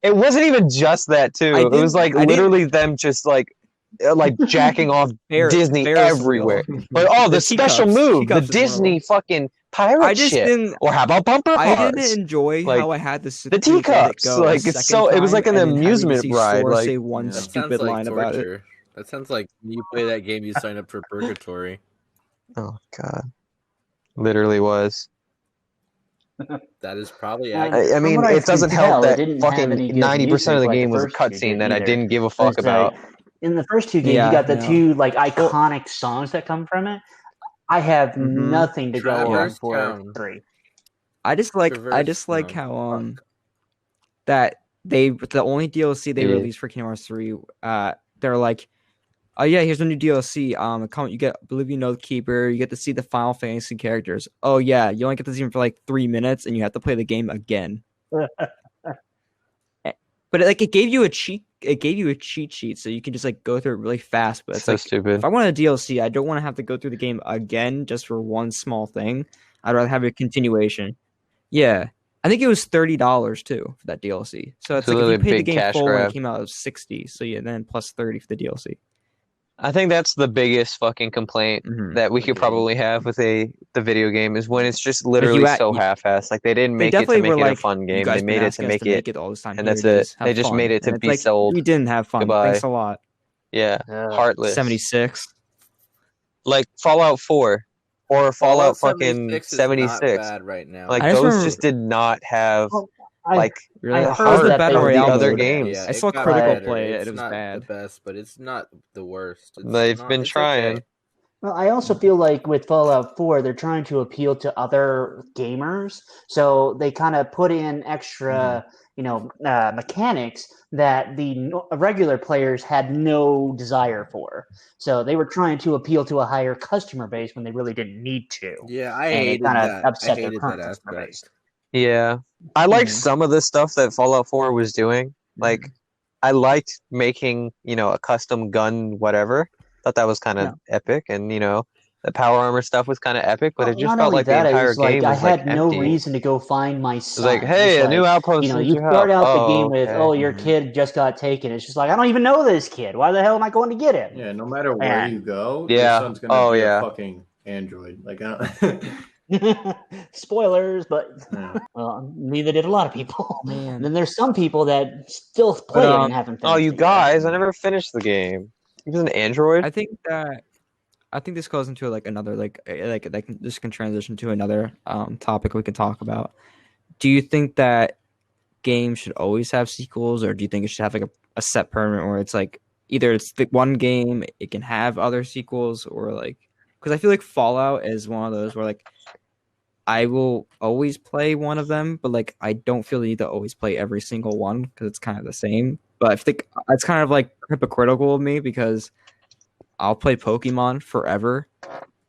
It wasn't even just that too. It was like literally them just like jacking off Disney everywhere. But the special move, the Disney fucking pirate shit. Or how about bumper cars? I didn't enjoy how I had the teacups. Like it's so. It was like an amusement ride. Like say one stupid line about it. That sounds like when you play that game, you sign up for purgatory. Oh God, literally was. That is probably. I mean, it doesn't help that fucking 90% of the game was a cutscene that I didn't give a fuck about. In the first two games, you got the two like iconic songs that come from it. I have nothing to go on for 3. I just like how that the only DLC they released for Kingdom Hearts 3, they're like, oh yeah, here's a new DLC. You get Oblivion Oathkeeper. You get to see the Final Fantasy characters. Oh yeah, you only get to see them for like 3 minutes, and you have to play the game again. But it gave you a cheat sheet, so you can just like go through it really fast. But it's so like, stupid. If I want a DLC, I don't want to have to go through the game again just for one small thing. I'd rather have a continuation. Yeah, I think it was $30 too for that DLC. So it's like if you paid the game full when it came out, it was $60. So yeah, then plus $30 for the DLC. I think that's the biggest fucking complaint that we could probably have with the video game is when it's just literally so half-assed. Like they didn't make it to make it a fun game. They made it to make it all this time. And that's it. They just made it to be sold. We didn't have fun. Goodbye. Thanks a lot. Yeah, heartless. 76. Like Fallout 4 or Fallout fucking 76. Bad right now. Like those just did not have I heard that better the other games. I saw Critical play it. It was bad. The best, but it's not the worst. They've been trying. Okay. Well, I also feel like with Fallout 4, they're trying to appeal to other gamers, so they kind of put in extra, mechanics that the regular players had no desire for. So they were trying to appeal to a higher customer base when they really didn't need to. Yeah, I hated that. Upset their current customer base. Yeah, I liked some of the stuff that Fallout 4 was doing. Like, I liked making, a custom gun, whatever. Thought that was kind of epic, and the power armor stuff was kind of epic. But it just felt like the entire game was I had no empty. reason to go find my son. It was like, hey, a new outpost. You start out the game with, your kid just got taken. It's just like, I don't even know this kid. Why the hell am I going to get him? Yeah, no matter where you go, your son's gonna be a fucking android. Like, spoilers, but neither did a lot of people. And then there's some people that still play it and haven't finished. Oh, you guys! I never finished the game. He was an android. I think this goes into another this can transition to another topic we can talk about. Do you think that games should always have sequels, or do you think it should have a set permanent where it's like either it's the one game, it can have other sequels, or because I feel like Fallout is one of those where I will always play one of them, but I don't feel the need to always play every single one because it's kind of the same. But I think it's kind of hypocritical of me because I'll play Pokemon forever,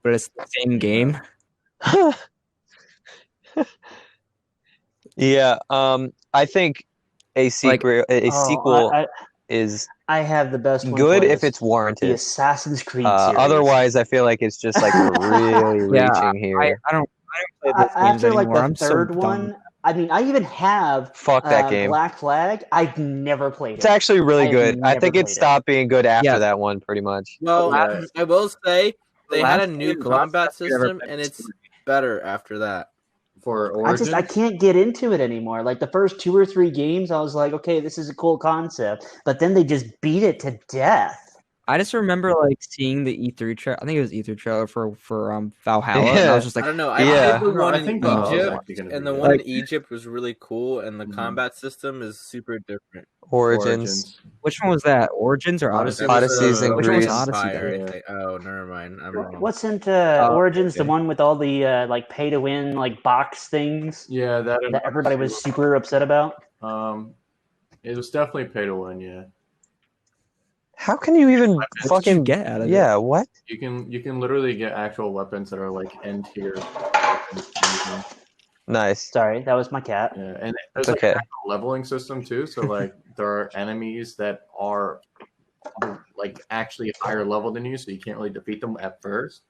but it's the same game. Yeah, I think a sequel is. I have the best one good if it's warranted. The Assassin's Creed series. Otherwise, I feel like it's just really reaching here. I don't play those games after anymore. The third one. I mean, I even have that game. Black Flag. I've never played it. It's actually really good. I think it stopped being good after that one, pretty much. Well, I will say they had a new combat system, and it's better after that. For Origins? I can't get into it anymore. The first 2 or 3 games, I was like, okay, this is a cool concept, but then they just beat it to death. I just remember seeing the E3 trailer. I think it was E3 trailer for Valhalla. And I was just I don't know. I played the one in Egypt, and the one in Egypt was really cool, and the combat system is super different. Origins. Which one was that? Origins or Odyssey? Odyssey's in Which Greece. one was Odyssey? Oh, never mind. I'm wrong. What's into Origins? Okay. The one with all the pay to win box things. Yeah, that everybody was super upset about. It was definitely pay to win. Yeah. How can you even fucking get out of it? Yeah, what? You can literally get actual weapons that are end tier. Nice. Sorry, that was my cat. Yeah, and It's there's like okay. a leveling system too. So like there are enemies that are like actually higher level than you, so you can't really defeat them at first.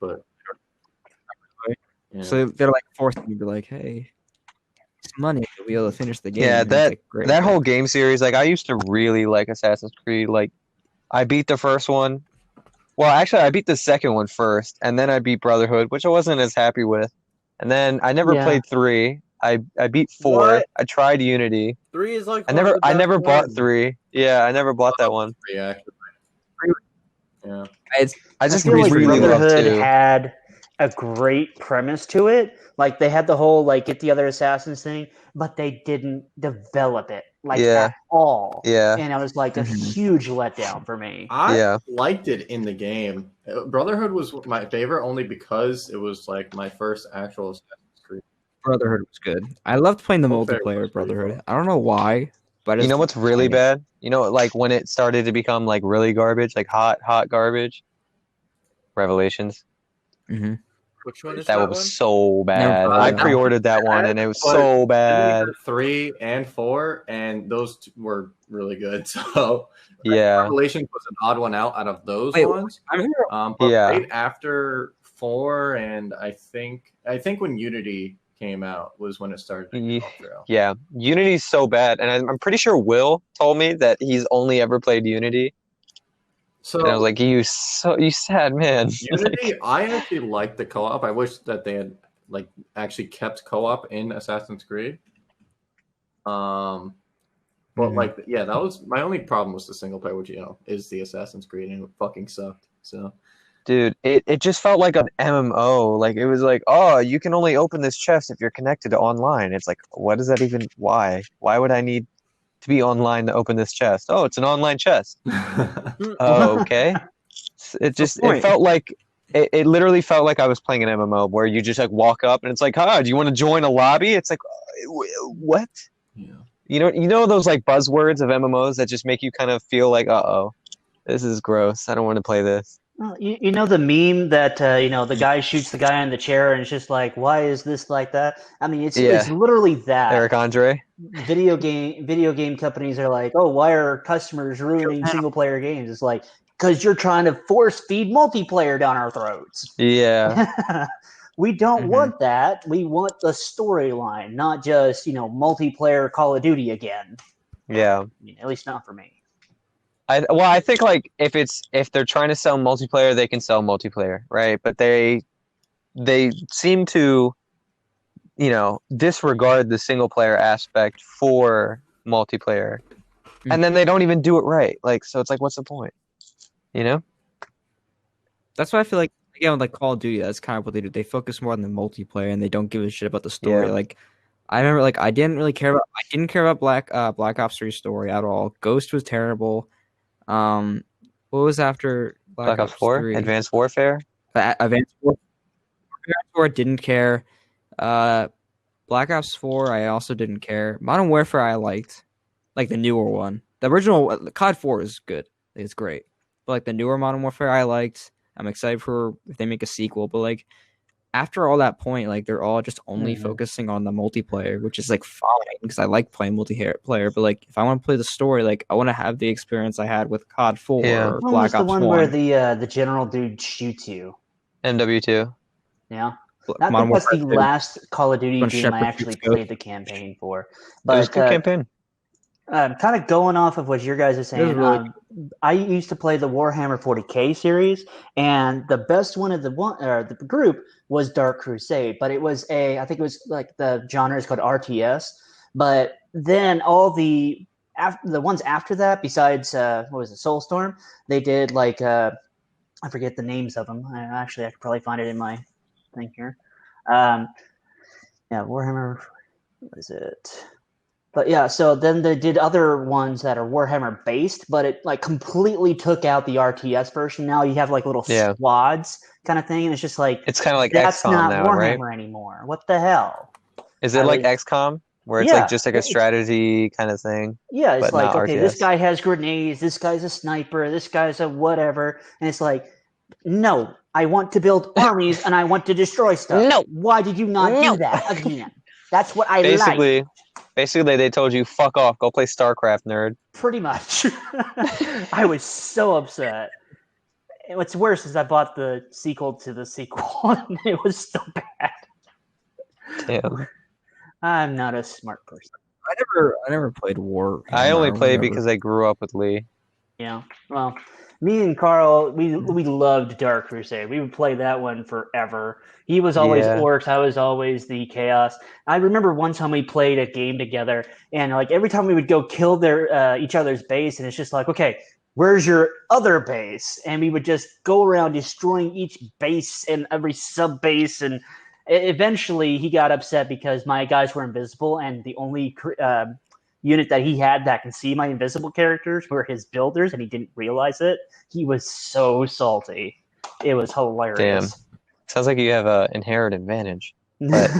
But So they're like forcing you to be like, hey, some money to be able to finish the game. Yeah, And it's like, great. that whole game series, like I used to really like Assassin's Creed. Like I beat the first one. Well, actually, I beat the second one first, and then I beat Brotherhood, which I wasn't as happy with. And then I never Yeah. played 3. I beat 4. What? I tried Unity. 3 is like I one of never the I best never bought ones. 3. Yeah, I never bought that one. yeah, actually. Yeah. I I just feel like really love Brotherhood 2. had a great premise to it. Like they had the whole like get the other assassins thing, but they didn't develop it like Yeah. at all. Yeah. And it was like a huge letdown for me. I liked it in the game. Brotherhood was my favorite only because it was like my first actual Assassin's Creed. Brotherhood was good. I loved playing the Well, fair multiplayer was pretty Brotherhood. fun. I don't know why, but You know what's really bad? You know, like when it started to become like really garbage, like hot garbage. Revelations. Mm-hmm. Which one is That that was one? so bad. I played that. pre-ordered that one, and it was But so then you bad. had 3 and 4, and those were really good. So Yeah. Revelations was an odd one out of those Wait, ones. I remember. But Yeah. right after 4, and I think when Unity came out was when it started to go through. Yeah, Unity's so bad, and I'm pretty sure Will told me that he's only ever played Unity. So And I was like, you sad man. Unity, I actually liked the co-op. I wish that they had like actually kept co-op in Assassin's Creed. But like, yeah, that was my only problem was the single player, which is the Assassin's Creed, and it fucking sucked. So, Dude, it just felt like an MMO. Like it was like, oh, you can only open this chest if you're connected to online. It's like, what is that even? Why? Why would I need to be online to open this chest? Oh, it's an online chest. Oh, okay. It felt like it literally felt like I was playing an MMO where you just like walk up and it's like, do you want to join a lobby? It's like, what? yeah. You know those like buzzwords of MMOs that just make you kind of feel like, this is gross. I don't want to play this. Well, you know the meme that the guy shoots the guy in the chair and it's just like, why is this like that? I mean, it's literally that. Eric Andre. Video game companies are like, oh, why are customers ruining single player games? It's like, because you're trying to force feed multiplayer down our throats. Yeah. We don't want that. We want the storyline, not just multiplayer Call of Duty again. Yeah. At least not for me. I think like if they're trying to sell multiplayer, they can sell multiplayer, right? But they seem to, disregard the single player aspect for multiplayer, and then they don't even do it right. Like, so it's like, what's the point? That's why I feel like again with like Call of Duty, that's kind of what they do. They focus more on the multiplayer and they don't give a shit about the story. Yeah. Like I remember, like I didn't care about Black Ops 3 story at all. Ghost was terrible. What was after Black Ops 4? 3? Advanced Warfare? Advanced Warfare didn't care. Black Ops 4 I also didn't care. Modern Warfare I liked. Like the newer one. The original COD 4 is good. It's great. But like the newer Modern Warfare I liked. I'm excited for if they make a sequel, but like after all that point, like they're all just only focusing on the multiplayer, which is like fine because I like playing multiplayer. But like if I want to play the story, like I want to have the experience I had with COD 4 or When Black was the Ops one 1. where the general dude shoots you? MW2. Yeah. I Modern think that's the Warfare 2. last Call of Duty When game Shepard I actually shoots Ghost. played the campaign for. It was a good campaign. Kind of going off of what your guys are saying, really I used to play the Warhammer 40K series, and the best one of the group was Dark Crusade, but I think it was like the genre is called RTS. But then all the ones after that, besides what was it, Soulstorm, they did like I forget the names of them. I could probably find it in my thing here. Warhammer. What is it? But yeah, so then they did other ones that are Warhammer based, but it like completely took out the RTS version. Now you have like little squads kind of thing, and it's just like it's kind of like that's XCOM not now, Warhammer right? anymore. What the hell? Is it like XCOM where it's like just like a strategy kind of thing? Yeah, it's but like, not okay, RTS. this guy has grenades, this guy's a sniper, this guy's a whatever, and it's like, no, I want to build armies and I want to destroy stuff. No. Why did you not do that again? That's what I like. Basically, they told you, fuck off, go play StarCraft, nerd. Pretty much. I was so upset. And what's worse is I bought the sequel to the sequel, and it was so bad. Damn. I'm not a smart person. I never played War. I only played because I grew up with Lee. Yeah. Well, me and Carl, we loved Dark Crusade. We would play that one forever. He was always Orcs. I was always the Chaos. I remember one time we played a game together, and like every time we would go kill their each other's base, and it's just like, okay, where's your other base? And we would just go around destroying each base and every sub base, and eventually he got upset because my guys were invisible, and the only unit that he had that can see my invisible characters were his builders, and he didn't realize it. He was so salty. It was hilarious. Damn. Sounds like you have an inherent advantage. But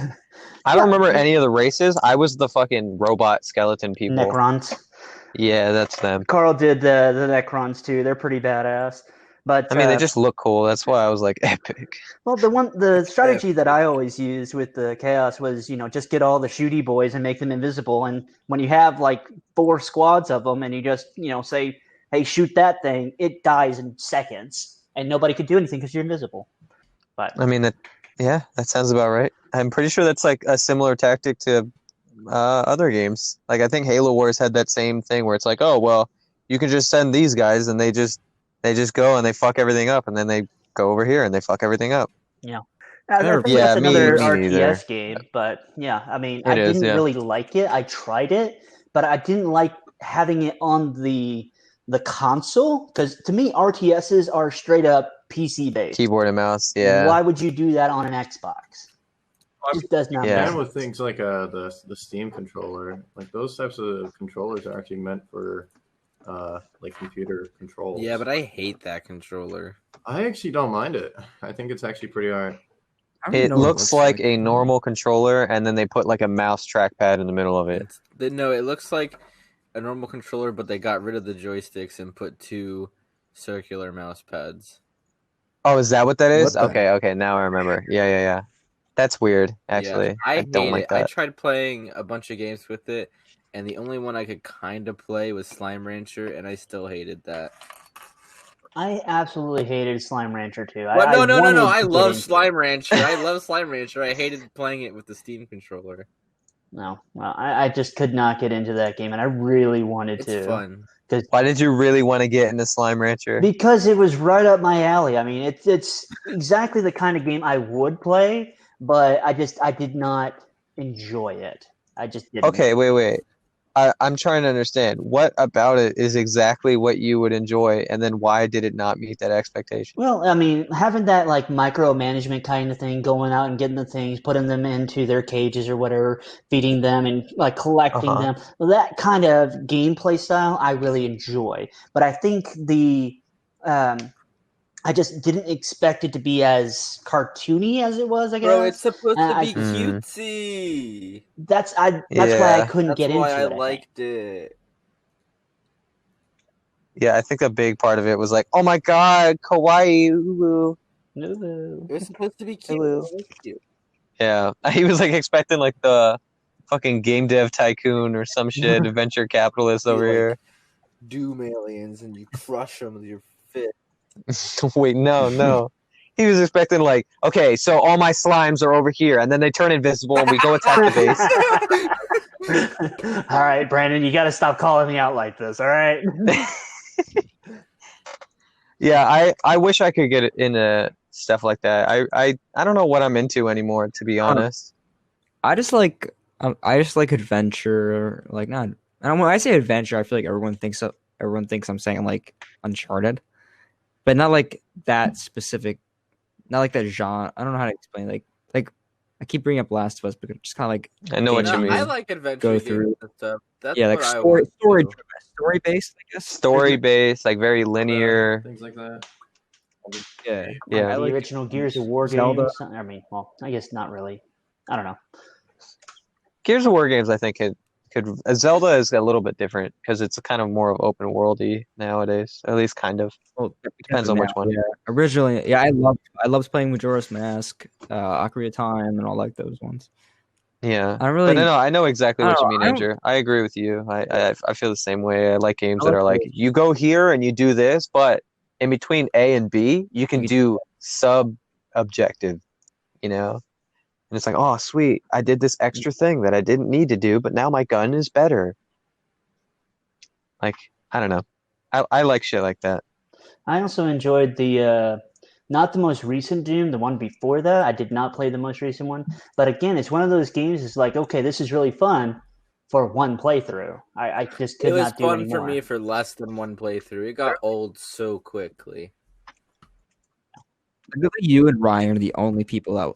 I don't remember any of the races. I was the fucking robot skeleton people. Necrons. Yeah, that's them. Carl did the Necrons too. They're pretty badass. But I mean, they just look cool. That's why I was like epic. Well, the strategy that I always used with the Chaos was, just get all the shooty boys and make them invisible. And when you have like 4 squads of them, and you just say, "Hey, shoot that thing," it dies in seconds, and nobody could do anything because you're invisible. But I mean, that sounds about right. I'm pretty sure that's like a similar tactic to other games. Like I think Halo Wars had that same thing where it's like, oh well, you can just send these guys, and they just go and they fuck everything up, and then they go over here and they fuck everything up. Yeah. I think that's another RTS neither. game, but yeah, I mean, I didn't really like it. I tried it, but I didn't like having it on the console, because to me, RTSs are straight up PC based, keyboard and mouse. Yeah. Why would you do that on an Xbox? It just does not. make And sense. with things like the Steam controller, like those types of controllers are actually meant for like computer controls. Yeah, but I hate that controller. I actually don't mind it. I think it's actually pretty alright. It looks like a normal controller, and then they put like a mouse trackpad in the middle of it. No, it looks like a normal controller, but they got rid of the joysticks and put 2 circular mouse pads. Oh, is that what that is? Okay, now I remember. Yeah. That's weird, actually. Yeah, I don't like that. I tried playing a bunch of games with it, and the only one I could kind of play was Slime Rancher, and I still hated that. I absolutely hated Slime Rancher too. Well, no. I love Slime Rancher. I love Slime Rancher. I hated playing it with the Steam controller. No, well, I just could not get into that game, and I really wanted to. It's fun. Why did you really want to get into Slime Rancher? Because it was right up my alley. I mean, it's exactly the kind of game I would play, but I did not enjoy it. I just didn't. Okay, wait. I'm trying to understand. What about it is exactly what you would enjoy, and then why did it not meet that expectation? Well, I mean, having that like micromanagement kind of thing, going out and getting the things, putting them into their cages or whatever, feeding them and like collecting them, that kind of gameplay style I really enjoy. But I think I just didn't expect it to be as cartoony as it was, I guess. Bro, it's supposed to be cutesy. That's why I couldn't get into it. That's why I liked it. Yeah, I think a big part of it was like, oh my god, kawaii, ulu. It was supposed to be cute. Yeah, he was like expecting like the fucking game dev tycoon or some shit, venture capitalist over here. Doom aliens, and you crush them with your fist. Wait, no. He was expecting like, okay, so all my slimes are over here, and then they turn invisible, and we go attack the base. All right, Brandon, you got to stop calling me out like this. All right. Yeah, I wish I could get into stuff like that. I don't know what I'm into anymore, to be honest. I just like adventure. Like not. When I say adventure, I feel like everyone thinks I'm saying like Uncharted. But not like that specific, not like that genre. I don't know how to explain. Like I keep bringing up Last of Us, but just kind of like I know what you mean. I like adventure games and stuff. That's like story based, I guess. Story based, like very linear things like that. Yeah. The original Gears of War games. I mean, well, I guess not really. I don't know. Gears of War games, I think, could could. Zelda is a little bit different because it's kind of more of open worldy nowadays. At least kind of. Well, Depends on which one. Yeah. Originally, yeah, I loved playing Majora's Mask, Ocarina of Time, and all like those ones. Yeah, I really, but I know exactly what you mean, I don't. Andrew. I agree with you. I feel the same way. I like games I that like are like you go here and you do this, but in between A and B, you can do sub-objective, you know? And it's like, oh, sweet, I did this extra thing that I didn't need to do, but now my gun is better. Like, I don't know. I like shit like that. I also enjoyed the not the most recent Doom, the one before that. I did not play the most recent one, but again, it's one of those games. It's like, okay, this is really fun for one playthrough. I just could It was not do fun anymore. for me for less than one playthrough. It got old so quickly. Really, you and Ryan are the only people that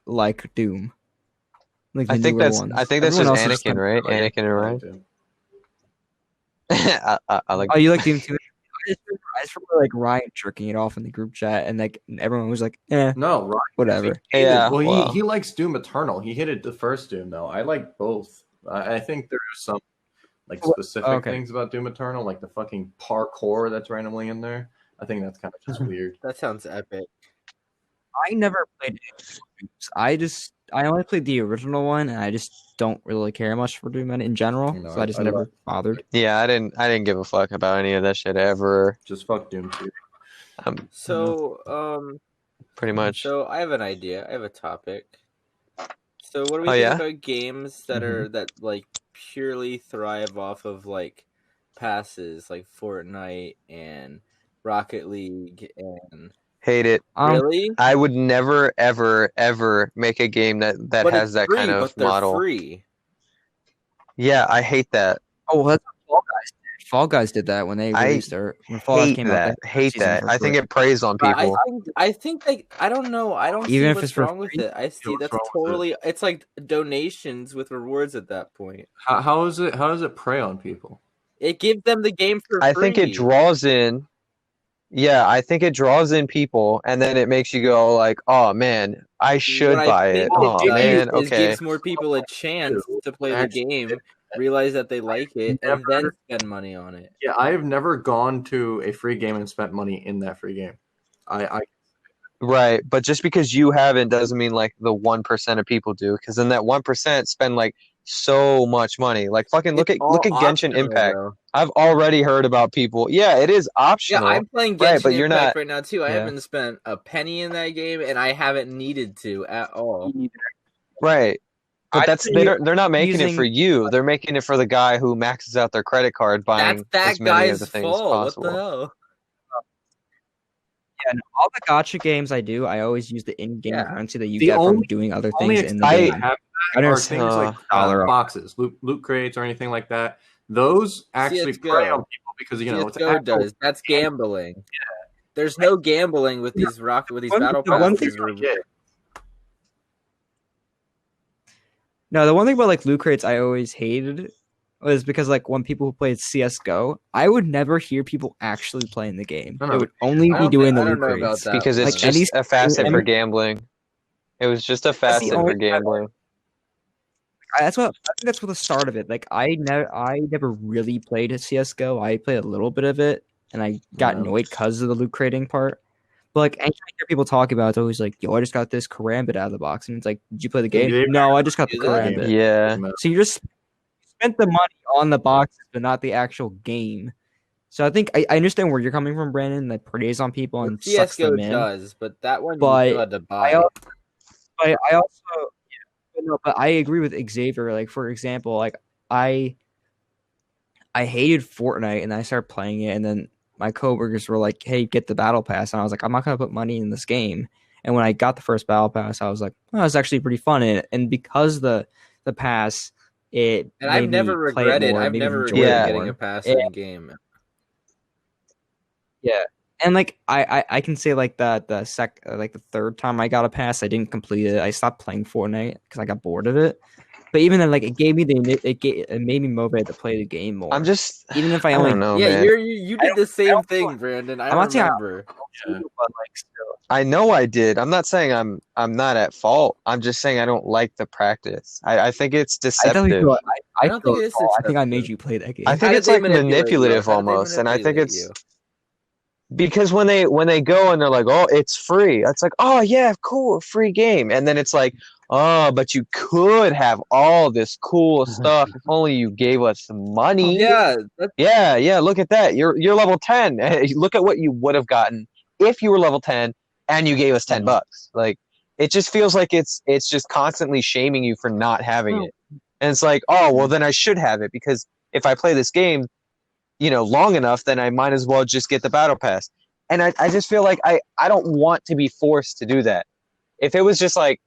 like Doom. Like the newer ones. I think that's Everyone just else is Anakin, right? Anakin and Ryan. I like. Oh, you like Doom too? I just remember like Ryan jerking it off in the group chat, and like everyone was like, No, Ryan, whatever." Yeah, well, well. he likes Doom Eternal. He hated the first Doom though. I like both. I think there are some like specific things about Doom Eternal, like the fucking parkour that's randomly in there. I think that's kind of just weird. That sounds epic. I never played Dooms. I only played the original one, and I just don't really care much for Doom in general. You know, so I just never bothered. Yeah, I didn't give a fuck about any of that shit ever. Just fuck Doom 2. Pretty much. So I have an idea. I have a topic. So what do we think about games that are that like purely thrive off of like passes, like Fortnite and Rocket League and hate it. Really? I would never, ever, ever make a game that has that free, kind of but they're model. Free. Yeah, I hate that. Oh, well, that's what Fall Guys did. Fall Guys did that when they released when Fall Guys came out. Hate that. I think it preys on people. I think like I don't know. I don't Even see if what's it's wrong with it. I see that's totally. It's like donations with rewards at that point. How does it prey on people? It gives them the game for free. I think it draws in. Yeah, I think it draws in people, and then it makes you go like, "Oh man, I should buy it." Oh man, okay. It gives more people a chance to play the game, realize that they like it, and then spend money on it. Yeah, I have never gone to a free game and spent money in that free game. Right, but just because you haven't doesn't mean like the 1% of people do, because then that 1% spend like so much money. Like fucking look at Genshin Impact. Though. I've already heard about people. Yeah, it is optional. Yeah, I'm playing Genshin Impact right now too. I haven't spent a penny in that game, and I haven't needed to at all. Right, but they're not making it for you. They're making it for the guy who maxes out their credit card buying as many of the things as possible. What the hell? Yeah, and all the gacha games I do, I always use the in-game currency that you get from doing other things in the game. I don't things like boxes, loot crates, or anything like that. Those actually prey on people because CS:GO does. That's gambling. Yeah. There's no gambling with these battle passes. No, the one thing about like loot crates I always hated was because like when people who played CS:GO, I would never hear people actually playing the game. They would only be doing the loot crates because it's like, just a facet for gambling. It was just a facet for gambling. I think that's what the start of it. Like I never really played CS:GO. I played a little bit of it, and I got annoyed because of the loot crating part. But like, anytime I hear people talk about it, it's always like, "Yo, I just got this Karambit out of the box," and it's like, "Did you play the game?" No, I just got the Karambit. Yeah. So you just spent the money on the boxes, but not the actual game. So I think I understand where you're coming from, Brandon. That preys on people and sucks them in. Does, but that one you still had to buy. But I agree with Xavier. Like for example, like I hated Fortnite, and I started playing it, and then my coworkers were like, "Hey, get the battle pass," and I was like, "I'm not gonna put money in this game." And when I got the first battle pass, I was like, "Oh, it's actually pretty fun." And because the pass, it and I've never regretted. I've never regretted getting a pass in a game. Yeah. And like I can say like the third time I got a pass, I didn't complete it. I stopped playing Fortnite because I got bored of it. But even then, like it gave me it made me motivated to play the game more. I'm just even if I I only don't know, Yeah, man. you did the same thing, Brandon. I I'm not saying remember. but like still. I know I did. I'm not saying I'm not at fault. I'm just saying I don't like the practice. I think it's I definitely deceptive. feel I don't think it is I think I made deceptive. you play that game. I think How did it's they like manipulate you? manipulative How did they almost, and I think manipulate it's you? because when they go and they're like, "Oh, it's free." It's like, "Oh yeah, cool, free game." And then it's like, "Oh, but you could have all this cool stuff if only you gave us some money." Yeah, that's Yeah, look at that. You're level 10. Look at what you would have gotten if you were level 10 and you gave us $10. Like it just feels like it's just constantly shaming you for not having it. And it's like, "Oh, well then I should have it because if I play this game, long enough, then I might as well just get the battle pass." And I just feel like I don't want to be forced to do that. If it was just like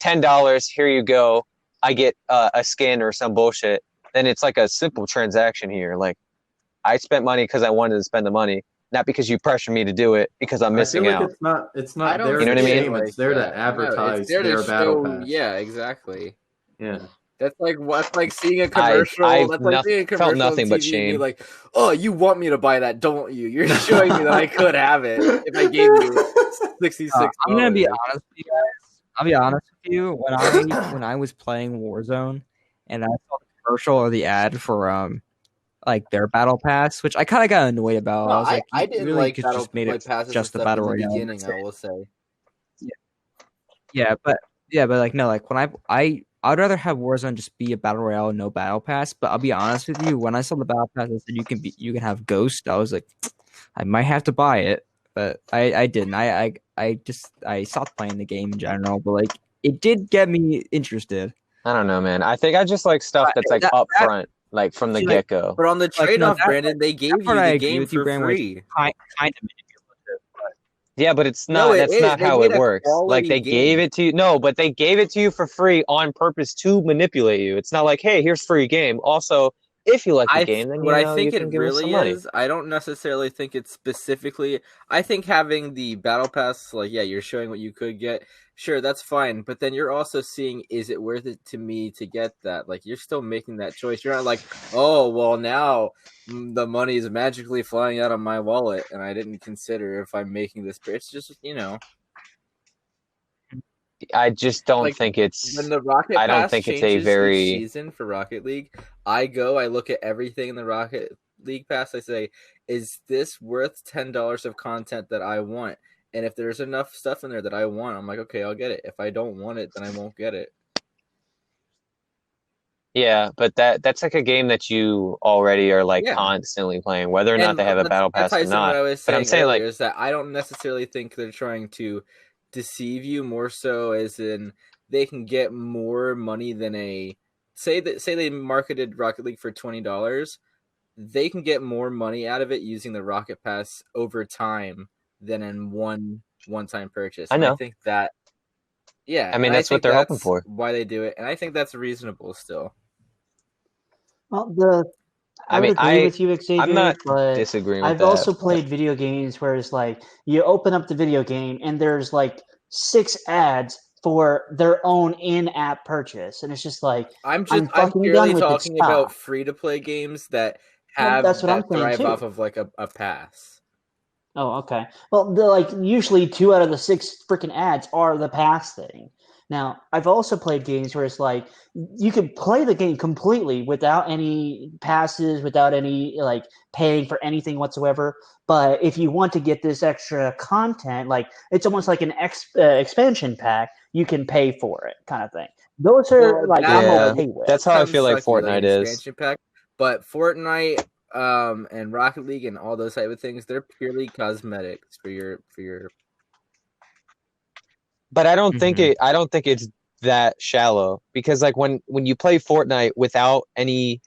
$10, here you go, I get a skin or some bullshit, then it's like a simple transaction here. Like I spent money because I wanted to spend the money, not because you pressured me to do it because I'm I feel missing like out. it's I not don't there You know to what I see it mean? shame. like It's there that. to No, it's advertise there to their battle show. pass. Yeah, exactly. Yeah. That's like seeing a I commercial. I've That's like seeing a felt commercial on nothing but TV and being shame. like, "Oh, you want me to buy that, don't you? You're showing me that I could have it if I gave you $66." I'm gonna be honest with you guys. I'll be honest with you. When I was playing Warzone, and I saw the commercial or the ad for like their battle pass, which I kind of got annoyed about. No, I was like, I you didn't really like could just made it passes and just a stuff in battle the royale. beginning. I will say. Yeah, but like no, like when I'd rather have Warzone just be a battle royale, no battle pass. But I'll be honest with you, when I saw the battle pass, I said you can have Ghost. I was like, I might have to buy it, but I didn't. I stopped playing the game in general, but like it did get me interested. I don't know, man. I think I just like stuff that's like That upfront, like from the see, like, get-go. But on the like no, trade-off, Brandon, they gave part you I the agree game with you, for Brand, where it's free. kind of manipulative. Yeah, but it's No, not. it That's is. not They how made it a works. Like quality they gave game. it to you. No, but they gave it to you for free on purpose to manipulate you. It's not like, hey, here's free game. Also, if you like the game, then What I you think it can give us some really money. is, I don't necessarily think it's specifically. I think having the battle pass, like, yeah, you're showing what you could get. Sure, that's fine, but then you're also seeing, is it worth it to me to get that? Like, you're still making that choice. You're not like, oh, well, now the money is magically flying out of my wallet, and I didn't consider if I'm making this. It's just, I just don't like think when it's. the Rocket I don't Pass think it's a changes each very. season for Rocket League, I look at everything in the Rocket League Pass. I say, is this worth $10 of content that I want? And if there's enough stuff in there that I want, I'm like, okay, I'll get it. If I don't want it, then I won't get it. Yeah, but that's like a game that you already are like Yeah. constantly playing, whether or not And they have a that battle pass or ties in what not. I was But I'm saying saying earlier like, is that I don't necessarily think they're trying to deceive you, more so as in they can get more money than say they marketed Rocket League for $20, they can get more money out of it using the Rocket Pass over time than in one-time purchase. I And I know. think that, yeah, I mean, and I that's what think they're hoping that's for. why they do it, and I think that's reasonable still. Well, I I would mean, agree with you, I'm Xavier, not but disagreeing with I've that. also played video games where it's like you open up the video game and there's like 6 ads for their own in-app purchase, and it's just like I'm I'm fucking done purely with it. talking about Stop. free-to-play games that Well, that's what I'm that saying thrive too. off of like a pass. Oh, okay. Well, like usually 2 out of the 6 freaking ads are the pass thing. Now, I've also played games where it's like you can play the game completely without any passes, without any like paying for anything whatsoever. But if you want to get this extra content, like it's almost like an expansion pack, you can pay for it, kind of thing. Those are Well, like I'm Yeah, okay with. that's how I sounds feel like sucky, like an Fortnite is. expansion pack. But Fortnite, and Rocket League and all those type of things, they're purely cosmetics for your. But I don't think Mhm. I don't think it's that shallow because like when you play Fortnite without any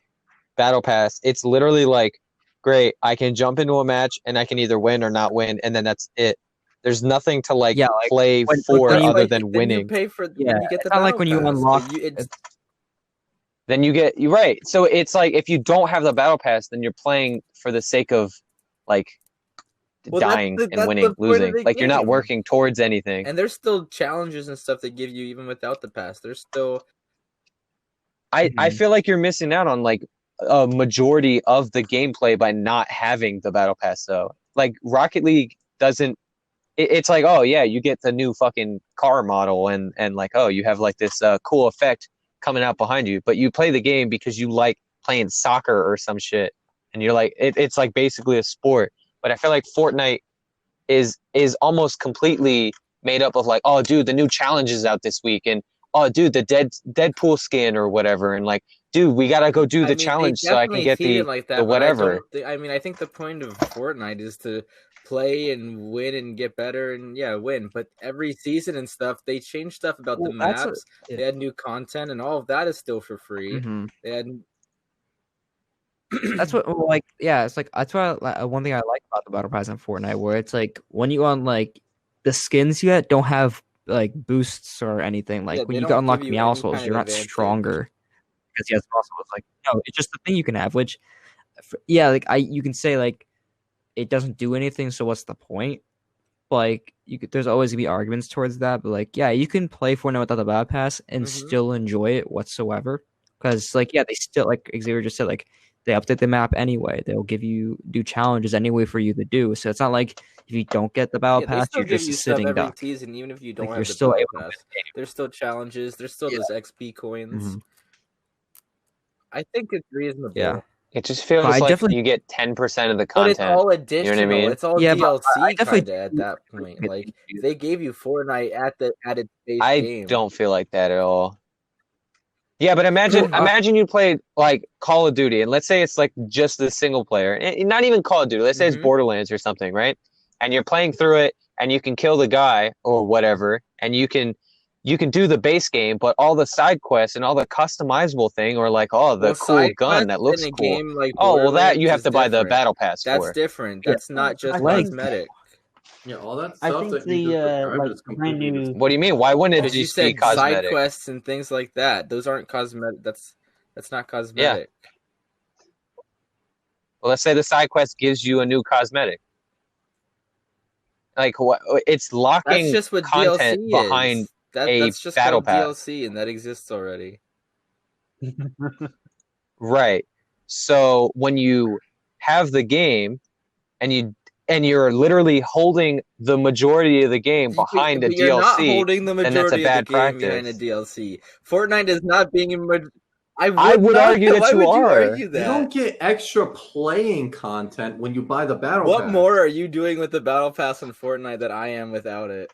battle pass, it's literally like, great, I can jump into a match and I can either win or not win, and then that's it. There's nothing to like Yeah, like play when for you other than Then you winning. pay for yeah, when you get it's the not like battle when you pass. unlock. Then you're right. So it's like if you don't have the battle pass, then you're playing for the sake of like Well, dying and that's winning, the point of losing. the Like you're not game. working towards anything. And there's still challenges and stuff they give you even without the pass. There's still I feel like you're missing out on like a majority of the gameplay by not having the battle pass though. Like Rocket League doesn't it's like, oh yeah, you get the new fucking car model and like, oh, you have like this cool effect coming out behind you, but you play the game because you like playing soccer or some shit, and you're like, it's like basically a sport. But I feel like Fortnite is almost completely made up of like, oh, dude, the new challenge is out this week, and oh, dude, the Deadpool skin or whatever, and like, dude, we gotta go do the challenge so I can get treat it like that, the whatever. I think the point of Fortnite is to play and win and get better and win. But every season and stuff, they change stuff about the maps. They had new content, and all of that is still for free. They had. That's what like it's like that's what one thing I like about the battle pass in Fortnite, where it's like when you unlock the skins you get don't have like boosts or anything. Like when you unlock Meowscles, you're not stronger because he has muscle. It's like no, it's just the thing you can have. Which like you can say like it doesn't do anything, so what's the point? But, like there's always gonna be arguments towards that. But like you can play Fortnite without the battle pass and still enjoy it whatsoever. Because like they still like Xavier just said like. They update the map anyway. They'll do challenges anyway for you to do. So it's not like if you don't get the battle pass, you're just a sitting duck. Season, even if you don't have the battle pass, there's still challenges. There's still those XP coins. I think it's reasonable. Yeah. It just feels like you get 10% of the content. But it's all additional. You know what I mean? It's all DLC kind of at that point. Like they gave you Fortnite at its base game. I don't feel like that at all. Yeah, but imagine you played like Call of Duty, and let's say it's like just the single player, and not even Call of Duty. Let's say it's Borderlands or something, right? And you're playing through it, and you can kill the guy or whatever, and you can do the base game, but all the side quests and all the customizable thing, or like the cool gun that looks cool. Game like that you have to buy the battle pass for. That's different. That's not just cosmetic. Yeah, all that stuff. I think the brand new. What do you mean? Why wouldn't it just be cosmetic? Side quests and things like that. Those aren't cosmetic. That's not cosmetic. Yeah. Well, let's say the side quest gives you a new cosmetic. Like what? It's locking that's just what content DLC behind is. That's just battle pass. DLC, and that exists already. Right. So when you have the game, and you're literally holding the majority of the game behind a DLC. You're not holding the majority of the game behind a DLC. Fortnite is not being in. I would argue that you are. You don't get extra playing content when you buy the battle pass. What more are you doing with the battle pass in Fortnite that I am without it?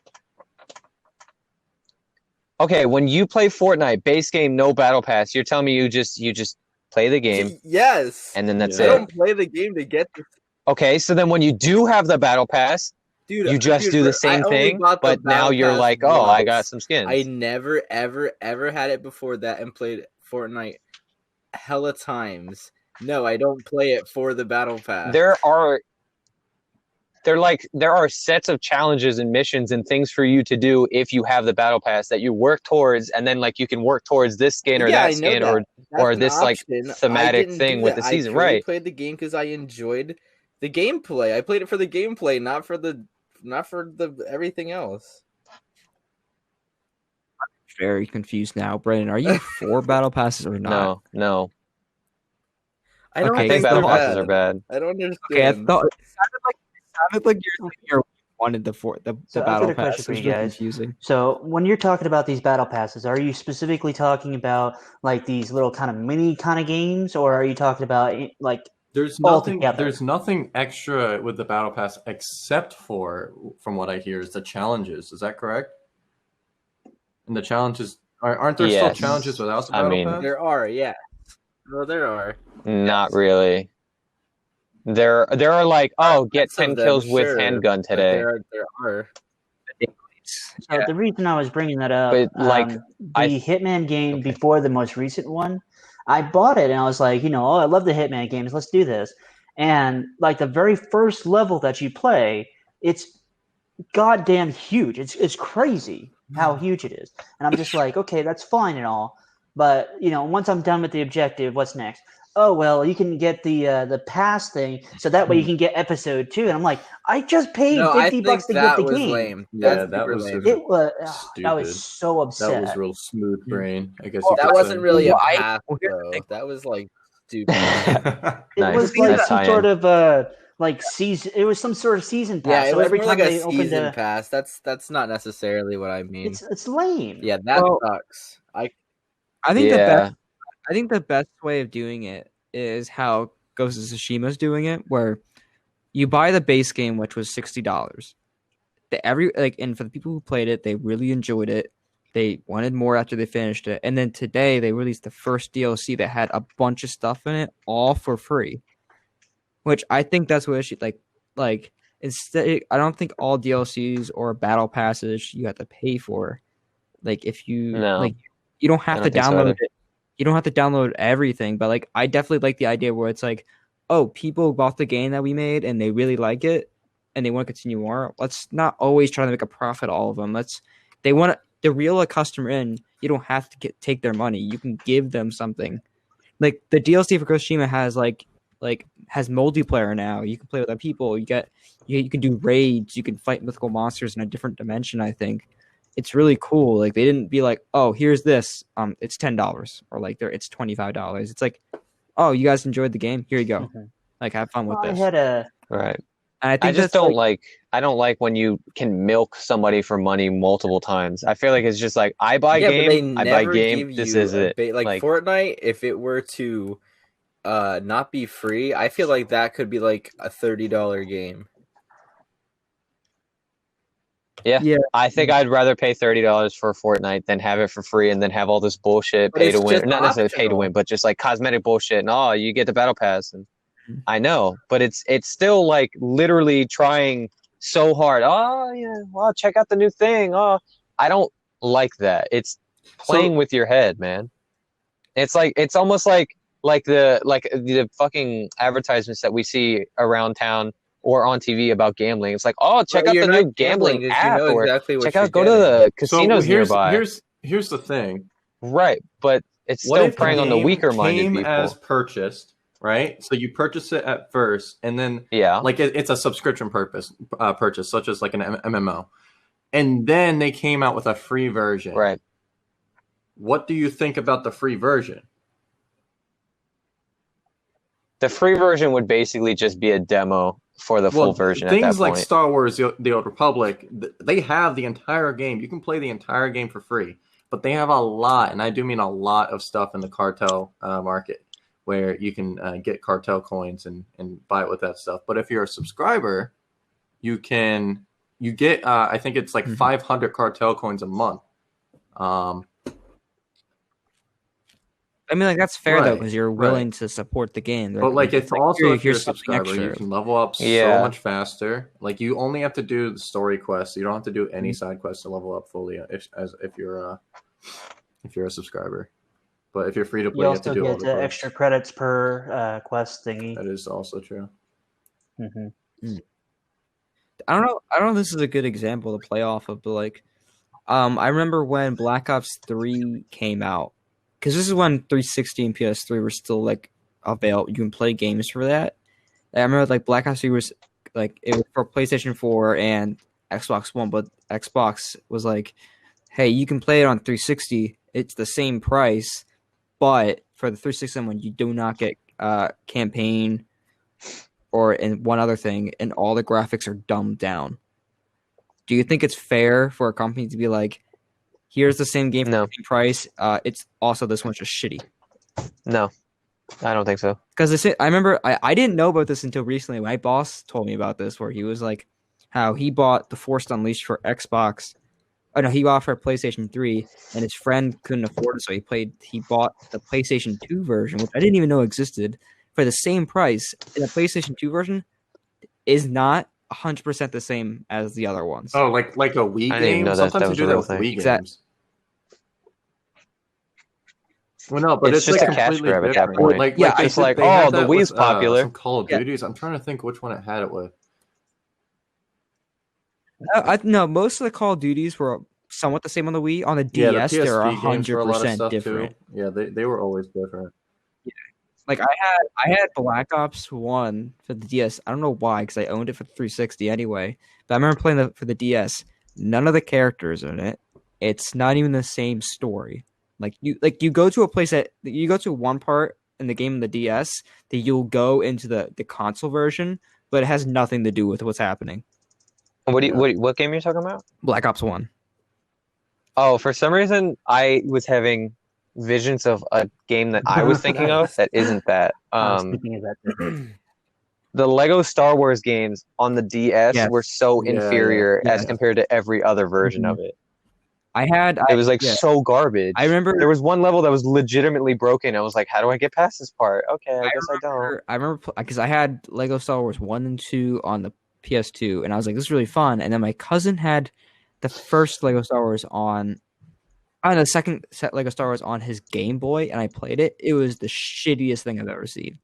Okay, when you play Fortnite base game, no battle pass, you're telling me you just play the game. Yes. And then that's it. I don't play the game to get this. Okay, so then when you do have the battle pass, you just do the same thing, but now you're like, oh, I got some skins. I never, ever, ever had it before that and played Fortnite hella times. No, I don't play it for the battle pass. There are sets of challenges and missions and things for you to do if you have the battle pass that you work towards, and then like you can work towards this skin or that skin or this like thematic thing with the season. I played the game because I enjoyed the gameplay. I played it for the gameplay, not for the everything else. I'm very confused now, Brandon. Are you for battle passes or not? No. I don't think battle passes are bad. I don't understand. Okay, I thought it sounded like you wanted the battle pass. For you guys. Confusing. So when you're talking about these battle passes, are you specifically talking about like these little kind of mini kind of games, or are you talking about like? There's nothing extra with the battle pass except for, from what I hear, is the challenges. Is that correct? And the challenges aren't there still challenges without the battle pass? There are, yeah. Well, there are. Not really. There are like, get 10 kills with handgun today. There are. So the reason I was bringing that up, the Hitman game before the most recent one, I bought it and I was like, I love the Hitman games. Let's do this. And like the very first level that you play, it's goddamn huge. It's crazy how huge it is. And I'm just like, okay, that's fine and all. But, once I'm done with the objective, what's next? oh well, you can get the pass thing, so that way you can get episode 2. And I'm like, I just paid No, I think $50 to get that the was game. lame. Yeah, That's that super was lame. just It was I was stupid. so upset. That was real smooth brain, I guess Well, you That could wasn't say. really a Why- pass, well, here's the though. thing. That was like stupid. It Nice. was like Nice some tie-in. sort of like season. It was some sort of season pass. Yeah, it so was every more time like a they opened season pass. That's not necessarily what I mean. it's lame. Yeah, that Well, sucks. I think the Yeah. best. I think the best way of doing it is how Ghost of Tsushima's doing it, where you buy the base game, which was $60. And for the people who played it, they really enjoyed it. They wanted more after they finished it, and then today they released the first DLC that had a bunch of stuff in it, all for free. Which I think that's what it should like. Instead, I don't think all DLCs or battle passes you have to pay for. Like if you No. you don't have I to don't think so download either. it. You don't have to download everything, but like I definitely like the idea where it's like, oh, people bought the game that we made and they really like it and they want to continue more. Let's not always try to make a profit all of them. They want to reel a customer in. You don't have to take their money. You can give them something. Like the DLC for Ghost of Tsushima has multiplayer now. You can play with other people. You can do raids. You can fight mythical monsters in a different dimension. I think it's really cool. Like they didn't be like, oh, here's this. It's $10 or like it's $25. It's like, oh, you guys enjoyed the game. Here you go. Mhm. Like have fun with I this. had a Right. And I I think just that's don't like I don't like when you can milk somebody for money multiple times. I feel like it's just like I buy Yeah, but they game, I buy never game, give this you is it. like Fortnite. If it were to not be free, I feel like that could be like a $30 game. Yeah. I think I'd rather pay $30 for Fortnite than have it for free and then have all this bullshit But pay it's to win. just Not necessarily pay to optional. win, but just like cosmetic bullshit. And oh, you get the battle pass. And Mhm. I know, but it's still like literally trying so hard. Oh yeah, well check out the new thing. Oh, I don't like that. It's playing So with your head, man. It's almost like the fucking advertisements that we see around town or on TV about gambling. It's like, oh, check Well, out you're the not new gambling gambling because you app, know or exactly what check you're out, go to getting. the so casinos nearby. here's the thing. Right, but it's What still if the preying on the game weaker-minded came people. as purchased, right? So you purchase it at first, and then Yeah, like it's a subscription purchase, such as like an MMO, and then they came out with a free version. right. What do you think about the free version? The free version would basically just be a demo for the full version at that things like point. Star Wars: The Old Republic, they have the entire game. You can play the entire game for free, but they have a lot, and I do mean a lot of stuff in the cartel market where you can get cartel coins and buy it with that stuff. But if you're a subscriber, you get I think it's like 500 cartel coins a month. I mean, like that's fair though, Right, because you're willing to support the game. But like, it's if also if you're a here's something subscriber, you extra. can level up so Yeah. much faster. Like you only have to do the story quests. You don't have to do any side quests to level up fully. If you're a subscriber, but if you're free to play, you you have to also do all get the quests. extra credits per quest thingy. That is also true. Mm-hmm. I don't know. I don't know if this is a good example to play off of, but like, I remember when Black Ops 3 came out, because this is when 360 and PS3 were still like available. You can play games for that. I remember like Black Ops 3 was like it was for PlayStation 4 and Xbox One, but Xbox was like, hey, you can play it on 360. It's the same price, but for the 360 one, you do not get campaign and one other thing, and all the graphics are dumbed down. Do you think it's fair for a company to be like, here's the same game for the same price, it's also this one's just shitty? No, I don't think so. Because I remember I didn't know about this until recently. My boss told me about this, where he was like, how he bought The Force Unleashed for Xbox. Oh no, he bought for PlayStation 3, and his friend couldn't afford it, so he bought the PlayStation 2 version, which I didn't even know existed, for the same price. And the PlayStation 2 version is not 100% the same as the other ones. Oh, like a Wii I didn't even game. know that Sometimes you was do a that real with thing. Wii Exactly. games. Well, no, but It's it's just like a cash completely grab at that different. point. Like, Yeah, like just they like, had oh, the that Wii's with, popular. some Call of Yeah. Duties. I'm trying to think which one it had it with. No, most of the Call of Duties were somewhat the same on the Wii. On the Yeah, DS, the they're PSP games were a lot of 100% stuff different. too. Yeah, they were always different. Like I had Black Ops 1 for the DS. I don't know why, because I owned it for the 360 anyway. But I remember playing for the DS. None of the characters in it. It's not even the same story. Like you go to a place that you go to one part in the game in the DS that you'll go into the console version, but it has nothing to do with what's happening. What game are you talking about? Black Ops 1. Oh, for some reason I was having visions of a game that I was thinking of that isn't that. I was thinking of that too. The Lego Star Wars games on the DS Yes. were so Yeah, inferior yeah. as compared to every other version of it. It was like so garbage. I remember there was one level that was legitimately broken. I was like, how do I get past this part? Okay, I guess I don't. I remember because I had Lego Star Wars 1 and 2 on the PS2, and I was like, this is really fun. And then my cousin had the first Lego Star Wars on the second set Lego Star Wars on his Game Boy, and I played it. It was the shittiest thing I've ever seen.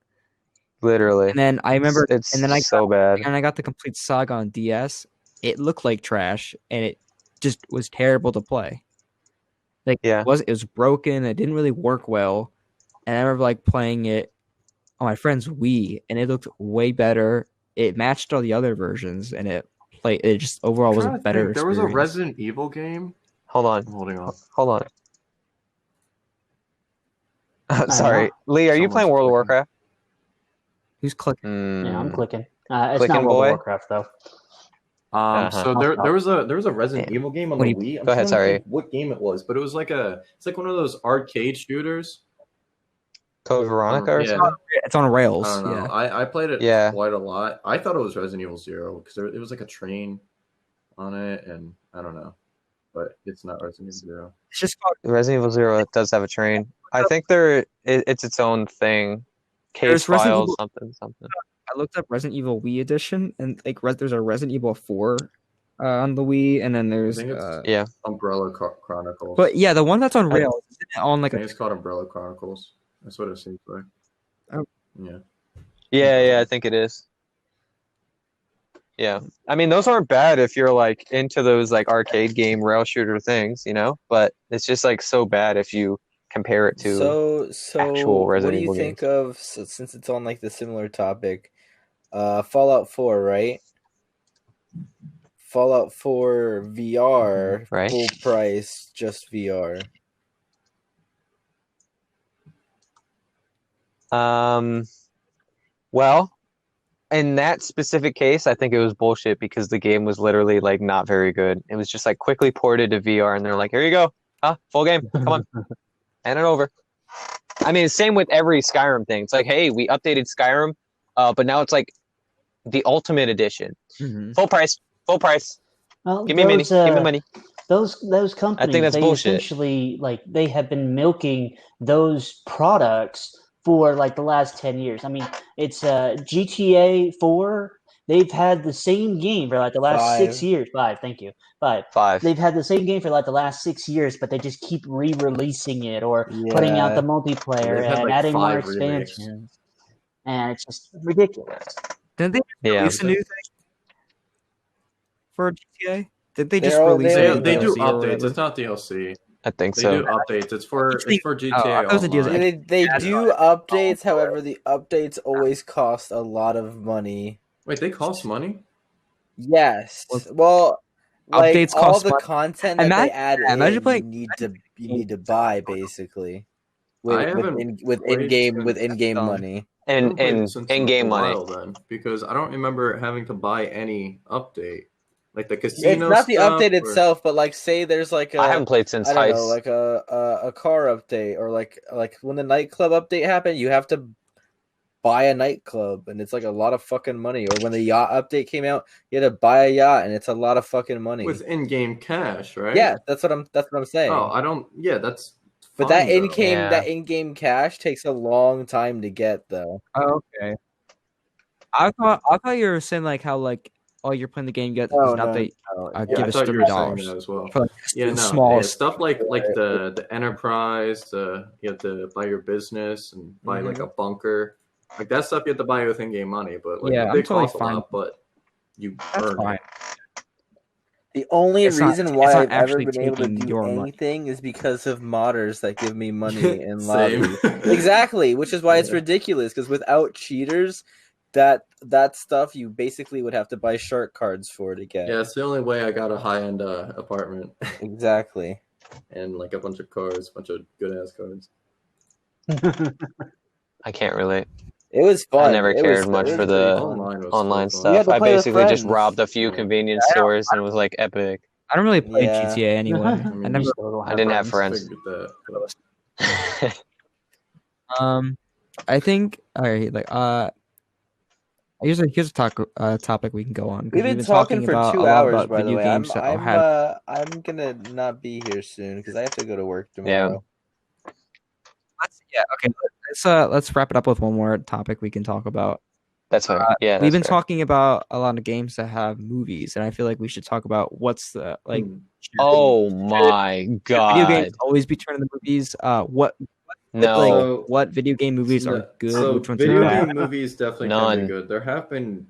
Literally. And then I remember, it's and then I so bad. And I got the complete saga on DS. It looked like trash, and it just was terrible to play. Like Yeah. it was broken. It didn't really work well. And I remember like playing it on my friend's Wii, and it looked way better. It matched all the other versions, and it just overall was a better experience. There was a Resident Evil game. Hold on. I'm holding on. Hold on. Sorry. Lee, are you playing World of Warcraft? Who's clicking? Yeah, I'm clicking. It's Clicking not World boy? of Warcraft though. So there was a Resident Evil game on the Wii. I'm Go ahead, trying to sorry. think what game it was, but it was it's like one of those arcade shooters. Code Veronica or Yeah. something? It's on rails. I don't know. Yeah. I played it Yeah. quite a lot. I thought it was Resident Evil 0 because it was like a train on it, and I don't know, but it's not Resident Evil 0. It's just called Resident Evil 0 does have a train. I think it's its own thing. Case There's Resident files, Evil- something. I looked up Resident Evil Wii edition, and like there's a Resident Evil 4 on the Wii, and then there's I think it's Yeah. Umbrella Chronicles. but yeah, the one that's on rails isn't it on like I think it's called Umbrella Chronicles. That's what it seems like. Oh. Yeah. Yeah, I think it is. Yeah. I mean, those aren't bad if you're like into those like arcade game rail shooter things, but it's just like so bad if you compare it to So actual what Resident do you Evil think games. of, since it's on like the similar topic, Fallout 4, right? Fallout 4 VR, Right. full price, just VR. Well, in that specific case, I think it was bullshit because the game was literally like not very good. It was just like quickly ported to VR, and they're like, "Here you go, full game, come on, hand it over." I mean, same with every Skyrim thing. It's like, hey, we updated Skyrim, but now it's like the Ultimate Edition, full price. Well, Give me money. Give me money. Those companies, that's they bullshit. essentially they have been milking those products for like the last 10 years. I mean, it's GTA 4. They've had the same game for like the last 6 years. 5, thank you. 5. 5. They've had the same game for like the last 6 years, but they just keep re-releasing it or putting out the multiplayer They've had, and like, adding more 5 remakes. expansions. And it's just ridiculous. Didn't they Yeah. release a new thing for GTA? Did they just They're all- release they- a They do DLC or updates. whatever? It's not DLC. I think They so. do updates. It's for GTA I thought it was a DLC. Online. They do updates, however, the updates always cost a lot of money. Wait, they cost money? Yes. Well, like Updates all cost the money. content that Imagine- they add imagine in, playing- you need to buy basically I haven't with played in-game Dumb. money. I haven't played And it since in-game a money. while then, because I don't remember having to buy any update, like the It's casino. not the stuff, update or- itself, but like say there's like I haven't played since I don't know, Heist. like a car update, or like when the nightclub update happened, you have to buy a nightclub, and it's like a lot of fucking money. Or when the yacht update came out, you had to buy a yacht, and it's a lot of fucking money. with in-game cash, right? Yeah, that's what I'm saying. Oh, I don't. Yeah, that's. But fine, that though. Yeah. in-game cash takes a long time to get though. Oh, okay. I thought you were saying like how like you're playing the game, you get Oh, an no, update. no. I Yeah, give I us thought you were saying $3 that as well. for like Yeah, the no, smallest. stuff like the enterprise. You have to buy your business and buy like a bunker, like that stuff. You have to buy with in-game money, but like Yeah, they I'm totally cost a fine. lot, but you That's earn fine. it. The only It's not- reason why it's not I've ever actually been able to taking do your money. anything is because of modders that give me money in Same. lobby. Exactly, which is why it's ridiculous. Because without cheaters, that stuff you basically would have to buy shark cards for to get. Yeah, it's the only way I got a high-end apartment Exactly. and like a bunch of cards, a bunch of good-ass cards. I can't relate. It was fun. I never cared much for the Online was online so fun. You had stuff. to I play with basically just friends. robbed a few Yeah. convenience stores and it was like epic. I don't really play Yeah. GTA anyway. I mean, I never. I didn't have friends. Figured that, but- I think. All right. Like. Here's a topic we can go on. 'Cause We've been talking for about 2 a lot hours, about by the video way. games that have. I'm gonna not be here soon because I have to go to work tomorrow. Okay. Let's wrap it up with one more topic we can talk about. That's fair. Yeah, We've been that's fair. talking about a lot of games that have movies, and I feel like we should talk about what's the like. Oh my Video games god. always be turning the movies. No. What video game movies are good? So Which ones are video bad? game movies definitely can None. be good. There have been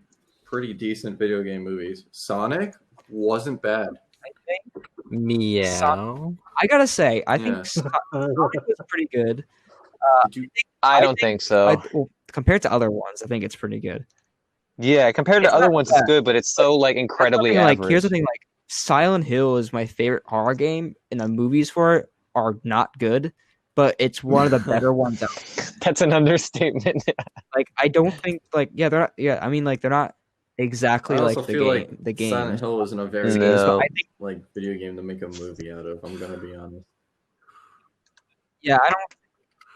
pretty decent video game movies. Sonic wasn't bad. Meow. I gotta say, I Yeah. think Sonic was pretty good. Did you, I don't think so. Well, compared to other ones, I think it's pretty good. Yeah, compared to It's other not ones, it's bad. good, but it's so like incredibly average. Here's the thing: like Silent Hill is my favorite horror game, and the movies for it are not good, but it's one of the better ones out there. That's an understatement. Like I don't think they're not. Yeah, I mean like they're not exactly I like also the feel game. like The game. Silent Hill isn't a very No. So I think like video game to make a movie out of. I'm gonna be honest. I don't.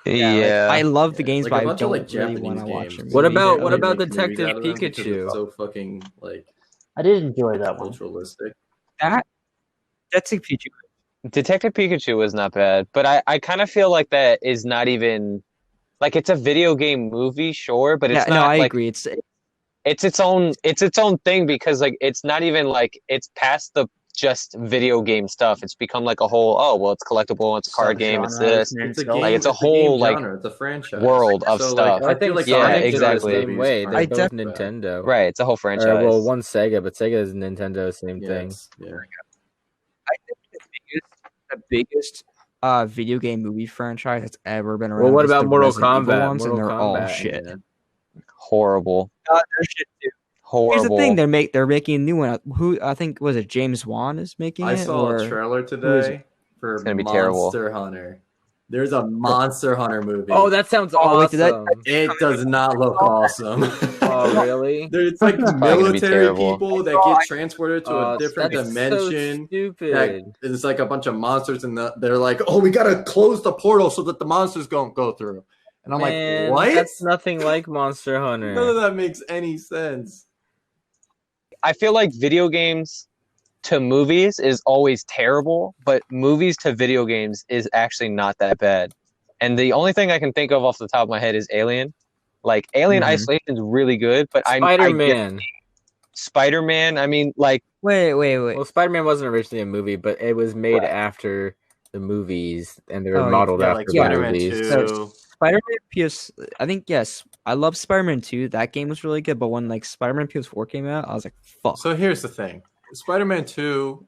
Yeah. I love the games, Like but a I bunch don't of like really Japanese want to watch games. them. What about- They what about make movies Detective out of them because Pikachu? It's so fucking like I did enjoy that one. culturalistic. That's a Pikachu. Detective Pikachu was not bad, but I kind of feel like that is not even like it's a video game movie, sure, but it's Yeah, not no, I like agree. it's its own thing because like it's not even like it's past the just video game stuff. It's become like a whole it's collectible, it's a card game, it's this. It's a Like, game. it's a game whole, like, genre. It's a franchise world of so, stuff. Like, I feel like Yeah, Sonic is exactly. the the same same way. They're I both bad. Nintendo. Right, it's a whole franchise. Well, one Sega, but Sega is Nintendo, same thing. Yeah. I think the biggest video game movie franchise that's ever been around. Well, what is about the Mortal Resident Evil Kombat? ones, Mortal and they're all Kombat, shit. Yeah. Horrible. They're shit too. Horrible. Here's the thing: they're making a new one. Who I think was it? James Wan is making I it. saw or a trailer who is today for It's gonna be terrible. Monster Hunter. There's a Monster Hunter movie. Oh, that sounds Oh, wait, awesome. did that- It does not look awesome. Oh, really? It's like probably gonna be military terrible. people that get transported to a different that's dimension. So stupid. That it's like a bunch of monsters, and they're like, "Oh, we gotta close the portal so that the monsters don't go through." And I'm Man, like, "What? That's nothing like Monster Hunter. None of that makes any sense." I feel like video games to movies is always terrible, but movies to video games is actually not that bad. And the only thing I can think of off the top of my head is Alien. Like Alien Isolation is really good, but Spider-Man. Spider-Man, I mean, like, Wait. Well, Spider-Man wasn't originally a movie, but it was made after the movies, and they were modeled Yeah, after like the Spider-Man movies. 2. Spider-Man PS. I think yes. I love Spider-Man 2. That game was really good, but when like Spider-Man PS4 came out, I was like, fuck. So here's the thing: Spider-Man 2,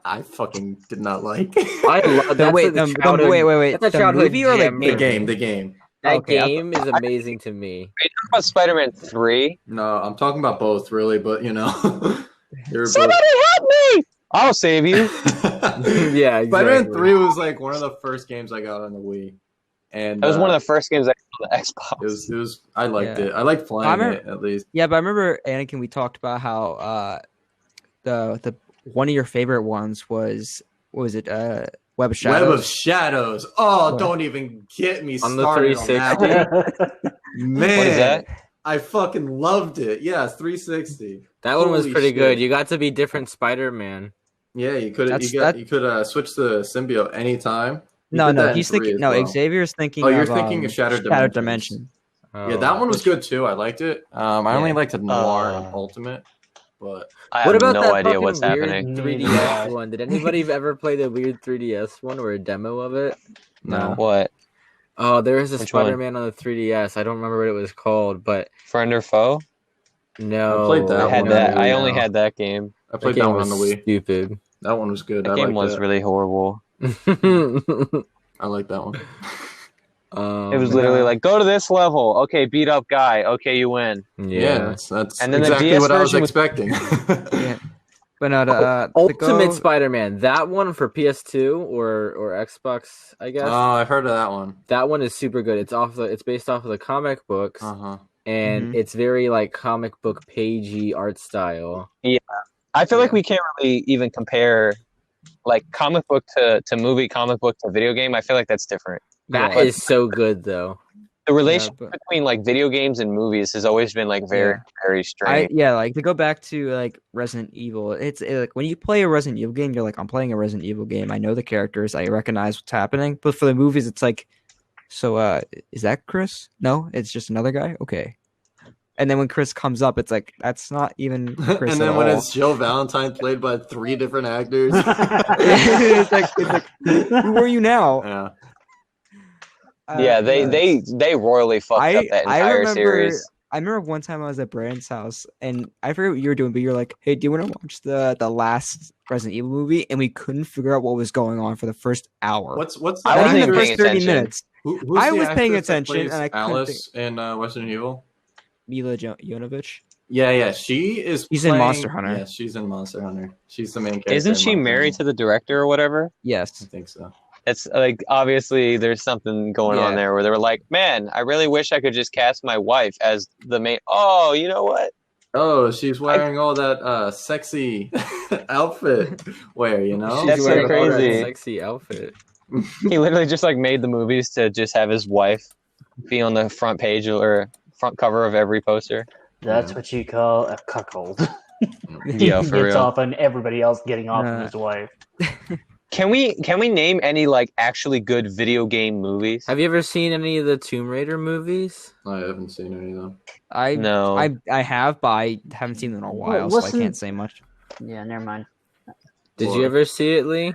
I fucking did not like. I love that. Wait. That's a The childhood movie or like gem. The game. That Okay, game is amazing to me. are you talking about Spider-Man 3? No, I'm talking about both, really, but you know, they were both. Somebody help me! I'll save you. Yeah, exactly. Spider-Man 3 was like one of the first games I got on the Wii, and That was one of the first games I got on the Xbox. It was. I liked Yeah. it. I liked playing remember- it at least. Yeah, but I remember Anakin. We talked about how the one of your favorite ones was what was it? Web of Shadows. Web of Shadows. Oh, What? don't even get me On the started on that 360. one. Man, What is that? I fucking loved it. Yeah, it's 360. That one was Holy pretty shit. good. You got to be different Spider-Man. Yeah, you could switch the symbiote anytime. You No, did that in he's 3 thinking. as No, well. Xavier's thinking. Oh, you're of, thinking of Shattered Shattered Dimensions. Dimension. Yeah, that one was good too. I liked it. I only liked the Noir Uh, and Ultimate, but I What have about no that idea what's fucking weird happening. 3DS one? Did anybody ever play the weird 3DS one or a demo of it? no. What? Oh, there is a Which one? Spider-Man on the 3DS. I don't remember what it was called, but Friend or foe? no. I played that I had one. that. I no. only had that game. I played that one on the Wii. Stupid. That one was good. That I game liked was it. really horrible. I like that one. It was literally like, go to this level. Okay, beat up guy. Okay, you win. Yeah, that's And then exactly the DS what I was version was expecting. Yeah. But no, the Ultimate Go, Spider-Man. That one for PS2 or Xbox, I guess. Oh, I've heard of that one. That one is super good. It's based off of the comic books, and it's very like comic book pagey art style. Yeah, I feel like we can't really even compare like comic book to movie, comic book to video game. I feel like that's different. That is so good though. The relationship between like video games and movies has always been like very strange. like to go back to like Resident Evil, it's like when you play a Resident Evil game, you're like, I'm playing a Resident Evil game. I know the characters, I recognize what's happening. But for the movies, it's like, so is that Chris? No, it's just another guy. Okay. And then when Chris comes up, it's like that's not even Chris. And then at when all. it's Jill Valentine played by 3 different actors, it's like who are you now? Yeah. Yeah, they royally fucked up that entire series. I remember one time I was at Brandon's house, and I forget what you were doing, but you're like, "Hey, do you want to watch the last Resident Evil movie?" And we couldn't figure out what was going on for the first hour. What's I wasn't even the first paying 30 attention. minutes. I was paying attention, and I couldn't Alice in Resident Evil. Mila Jovovich. Yeah, she is. She's in Monster Hunter. Yeah, she's in Monster Hunter. She's the main character. Isn't she married to the director or whatever? Yes, I think so. It's like obviously there's something going on there where they were like, man, I really wish I could just cast my wife as the main. Oh, you know what? Oh, she's wearing all that sexy outfit wear, you know? That's so crazy. Sexy outfit. He literally just like made the movies to just have his wife be on the front page or front cover of every poster. That's what you call a cuckold. Yeah, he for gets real. off on everybody else getting off on his wife. Can we name any like actually good video game movies? Have you ever seen any of the Tomb Raider movies? I haven't seen any of them. I have, but I haven't seen them in a while, so I can't say much. Yeah, never mind. Did you ever see it, Lee?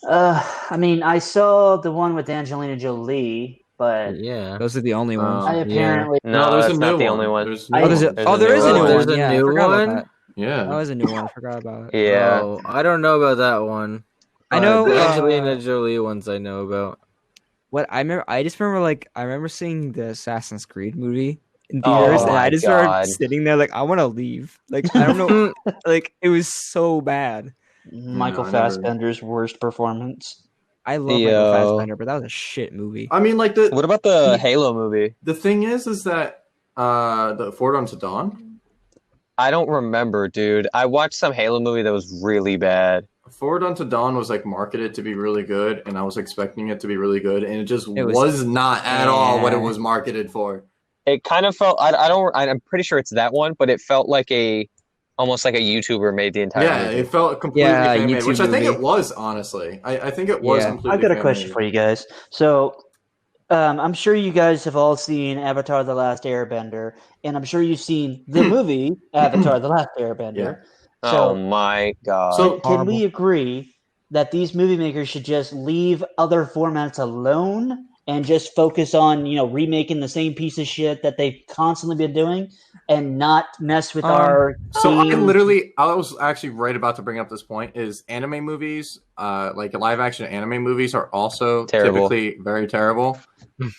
I mean, I saw the one with Angelina Jolie, but yeah, those are the only ones. I apparently no, there's that's a not new the one. only one. There is a new one. There's a Yeah, I new forgot about one? that. Yeah, that was a new one. I forgot about it. Yeah. Oh, I don't know about that one. I know the Angelina Jolie ones I know about. What I remember seeing the Assassin's Creed movie in theaters, and I just started sitting there like I want to leave. Like I don't know, like it was so bad. Michael Fassbender's worst performance. I love Michael Fassbender, but that was a shit movie. I mean, like what about the Halo movie? The thing is that the Forward Unto Dawn. I don't remember, dude. I watched some Halo movie that was really bad. Forward Unto Dawn was like marketed to be really good, and I was expecting it to be really good, and it was not at all what it was marketed for. It kind of felt I'm pretty sure it's that one, but it felt like almost like a YouTuber made the entire movie. It felt completely fan-made, which I think it was, honestly. I think it was completely I've got a question for you guys. So I'm sure you guys have all seen Avatar: The Last Airbender, and I'm sure you've seen the movie Avatar: The Last Airbender. Yeah. So, oh my god! So can we agree that these movie makers should just leave other formats alone and just focus on remaking the same piece of shit that they've constantly been doing, and not mess with our? So I was actually right about to bring up this point. Is anime movies, like live action anime movies, are also typically very terrible.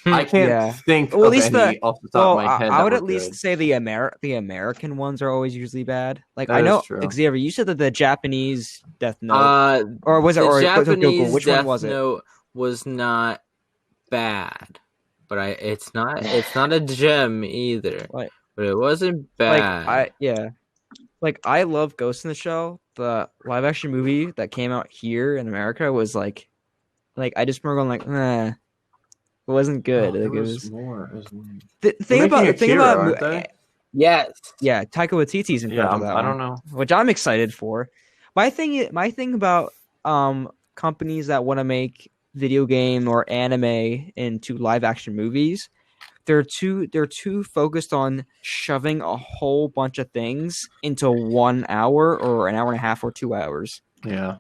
I can't think of any off the top of my head. I would at least say the American ones are always usually bad. Like that I know, Xavier, you said that the Japanese Death Note, or was it? Or Japanese which Death one was it? Note was not bad, but it's not a gem either. Like, but it wasn't bad. I love Ghost in the Shell. The live action movie that came out here in America was like I just remember going like, it wasn't good. Like, it was more. The thing about yes, yeah, Taika Waititi's in front of that. I don't know, which I'm excited for. My thing about companies that want to make video game or anime into live action movies, they're too focused on shoving a whole bunch of things into 1 hour or an hour and a half or 2 hours. Yeah,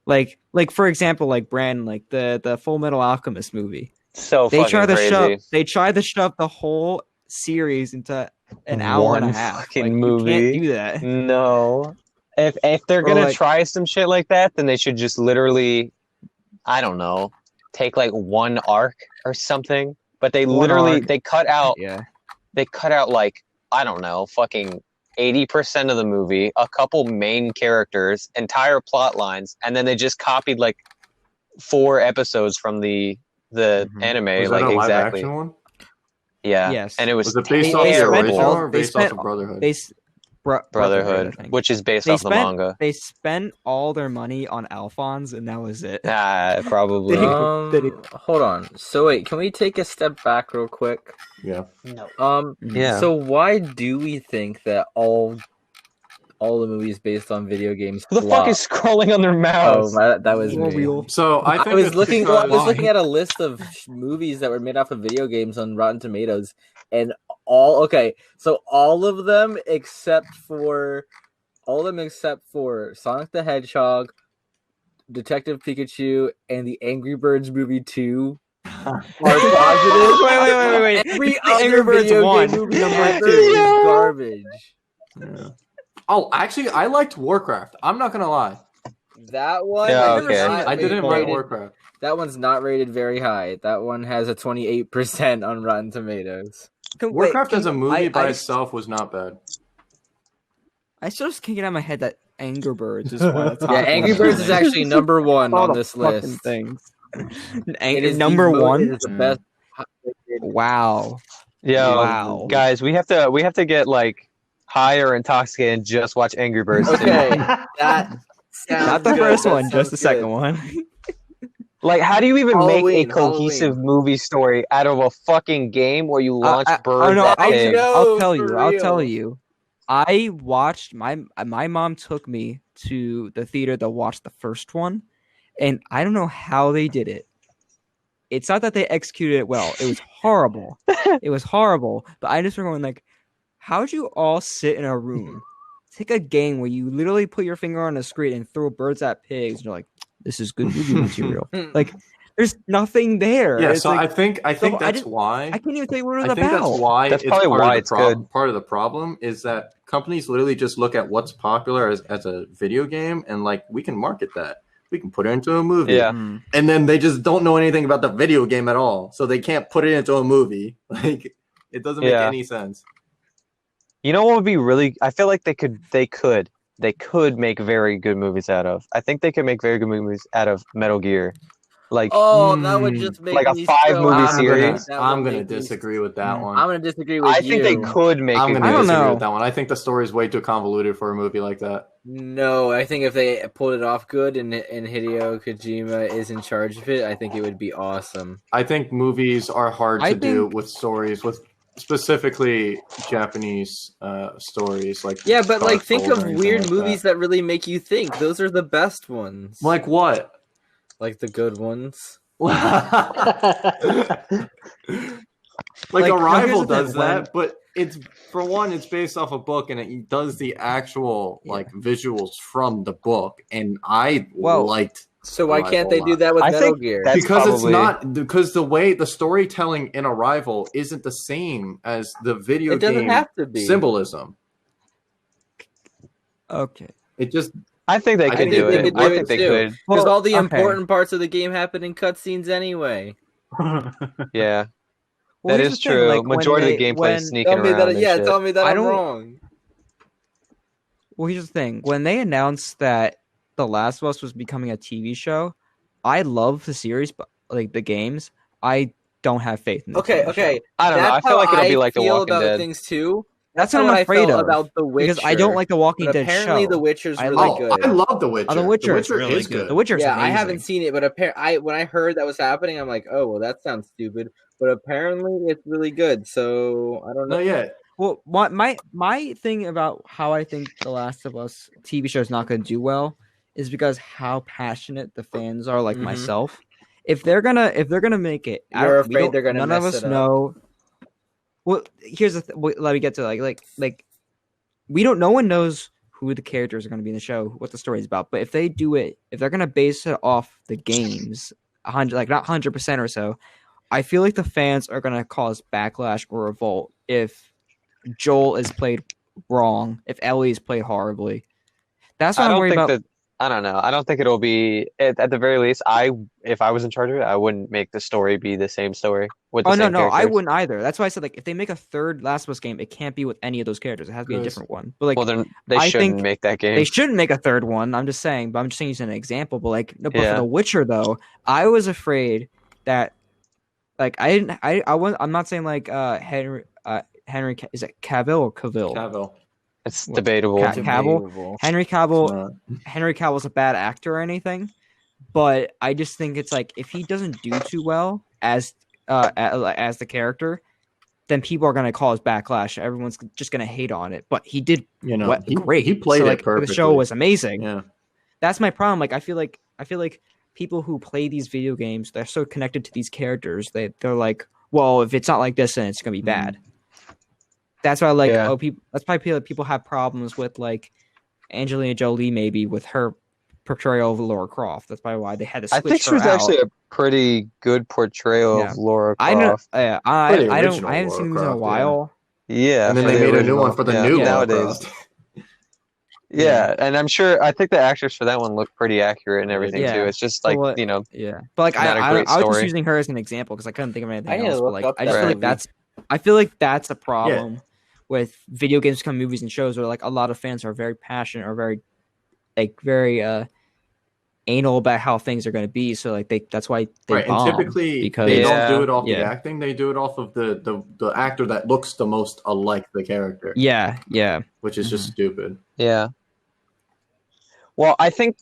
like for example, like Brand, like the Full Metal Alchemist movie. So they try to shove the whole series into an hour and a half. Fucking movie. You can't do that. No. If they're Or, gonna like- try some shit like that, then they should just literally, I don't know, take like one arc or something. But they One literally arc. they cut out Yeah. like, I don't know, fucking 80% of the movie, a couple main characters, entire plot lines, and then they just copied like 4 episodes from the anime, Was that like a live exactly. action one? Yeah, Yes. and it was Was it based off the terrible. original or They based off spent of Brotherhood? Brotherhood, I think. which is based off the manga. They spent all their money on Alphonse, and that was it. Probably. Hold on. So wait, can we take a step back real quick? Yeah. No. Yeah. So why do we think that all the movies based on video games? Who the fuck is scrolling on their mouse? Oh, that was me. Wheel. So I think was it's looking. because- I was looking at a list of movies that were made off of video games on Rotten Tomatoes, and all of them except for Sonic the Hedgehog, Detective Pikachu, and the Angry Birds movie 2 are positive. Wait. Every The other Angry Birds video 1, game movie number ever 2. is garbage. Yeah. Oh, actually, I liked Warcraft. I'm not gonna lie. That one, Yeah, is okay. not I didn't rated- like Warcraft. That one's not rated very high. That one has a 28% on Rotten Tomatoes. Warcraft as a movie by itself was not bad. I still just can't get out of my head that Angry Birds is one of the top. Yeah, Angry Birds is actually number one on this list. Things. It is Number It one. is the best. Wow. Yo, Wow. guys, we have to get like high or intoxicated and just watch Angry Birds. too. Okay, that sounds Not the good. first That one, just the sounds second good. one. Like, how do you even make Halloween, a cohesive movie story out of a fucking game where you launch birds at pigs? I'll tell you. for I'll real. tell you. I watched my mom took me to the theater to watch the first one, and I don't know how they did it. It's not that they executed it well. It was horrible. It was horrible. But I just remember going like, how'd you all sit in a room, take a game where you literally put your finger on a screen and throw birds at pigs, and you're like, this is good movie material. Like, there's nothing there. Yeah, It's so like, I think that's why. I can't even tell you what it was I think about. that's why. That's probably why it's good. Part of the problem is that companies literally just look at what's popular as a video game, and like we can market that. We can put it into a movie. Yeah. And then they just don't know anything about the video game at all, so they can't put it into a movie. Like it doesn't make any sense. You know what would be really? I feel like they could make very good movies out of. I think they could make very good movies out of Metal Gear. Like, that would just make like a me 5-movie so series. happy. I'm gonna disagree with that one. I'm gonna disagree with you. I think they could make. I'm it gonna good. disagree with that one. I think the story is way too convoluted for a movie like that. No, I think if they pulled it off good and Hideo Kojima is in charge of it, I think it would be awesome. I think movies are hard to do with stories, with specifically Japanese stories. Like but like think Dark of Souls or weird anything like movies that really make you think. Those are the best ones. Like what? Like the good ones. Like Like, Arrival here's the does thing, that, but it's for one, it's based off a book and it does the actual like visuals from the book, and I liked. So why can't they Arrival a do lot. that with I Metal think Gear? that's Because it's probably- not because the way the storytelling in Arrival isn't the same as the video It doesn't game have to be. symbolism. Okay. It just I think they I could think do they it. could I do think they too. could. Because Well, all the okay. important parts of the game happen in cutscenes anyway. Yeah, Well, that here's is the thing, true. like, when Majority of they- the gameplay when- is sneaking Tell me around. that. and Yeah, shit. tell me that I I'm don't- wrong. Well, here's the thing. When they announced that The Last of Us was becoming a TV show, I love the series, but like the games, I don't have faith in the Okay, TV okay. show. I don't know. I That's feel how like it'll be I like The feel Walking about Dead. things too. That's how what I'm I afraid felt of. about The Witcher. Because I don't like the Walking But Dead apparently show. The Witcher's I really love- good. I love The Witcher. The Witcher is really is good. The Witcher's Yeah, amazing. I haven't seen it, but when I heard that was happening, I'm like, oh well, that sounds stupid. But apparently, it's really good. So I don't know. Not yet. Well, my thing about how I think The Last of Us TV show is not going to do well is because how passionate the fans are, like Mhm. myself. If they're gonna make it, You're we afraid don't- they're gonna None mess of us it up. know. Well, here's the let me get to like we don't. No one knows who the characters are going to be in the show, what the story is about. But if they do it, if they're going to base it off the games, 100 like not 100% or so, I feel like the fans are going to cause backlash or revolt if Joel is played wrong, if Ellie is played horribly. That's what I I'm don't worried think about. that. I don't know. I don't think it'll be at the very least. If I was in charge of it, I wouldn't make the story be the same story with the Oh no, same no, I characters. wouldn't either. That's why I said like if they make a third Last of Us game, it can't be with any of those characters. It has to be a Chris. different one. But like Well, then they I shouldn't think make that they game. shouldn't make a third one. I'm just saying, but I'm just saying using an example. But like no, but for Yeah. The Witcher though, I was afraid that like I didn't I was I'm not saying like Henry is it Cavill or Cavill? Cavill. It's What's debatable. Cavill? Debatable. Henry It's Cavill not. Henry Cavill's a bad actor or anything, but I just think it's like if he doesn't do too well as the character, then people are gonna cause backlash. Everyone's just gonna hate on it. But he did great. He played so, it like, perfectly. the show was amazing. Yeah. That's my problem. Like I feel like people who play these video games, they're so connected to these characters. They're like, well, if it's not like this, then it's gonna be bad. That's why like Yeah. that's why people have problems with like Angelina Jolie maybe with her portrayal of Lara Croft. That's probably why they had to switch I think she her was out. actually a pretty good portrayal Yeah. of Lara I know. Croft. Pretty I original haven't Lara seen movies in a Croft, while. Yeah, And then for they the made a new original. one for the Yeah, new Lara nowadays. Croft. Yeah, and I'm sure I think the actors for that one look pretty accurate and everything Yeah. too. It's just So like, what- you know, Yeah, but like not a great I was just story. using her as an example because I couldn't think of anything I need to else. But look like up I just that feel like movie. I feel like that's a problem with video games become movies and shows where like a lot of fans are very passionate or very anal about how things are going to be. So like that's why they Right, and bomb typically because they don't do it off the Yeah. acting. They do it off of the actor that looks the most alike the character, yeah, which is just stupid. Yeah. Well, I think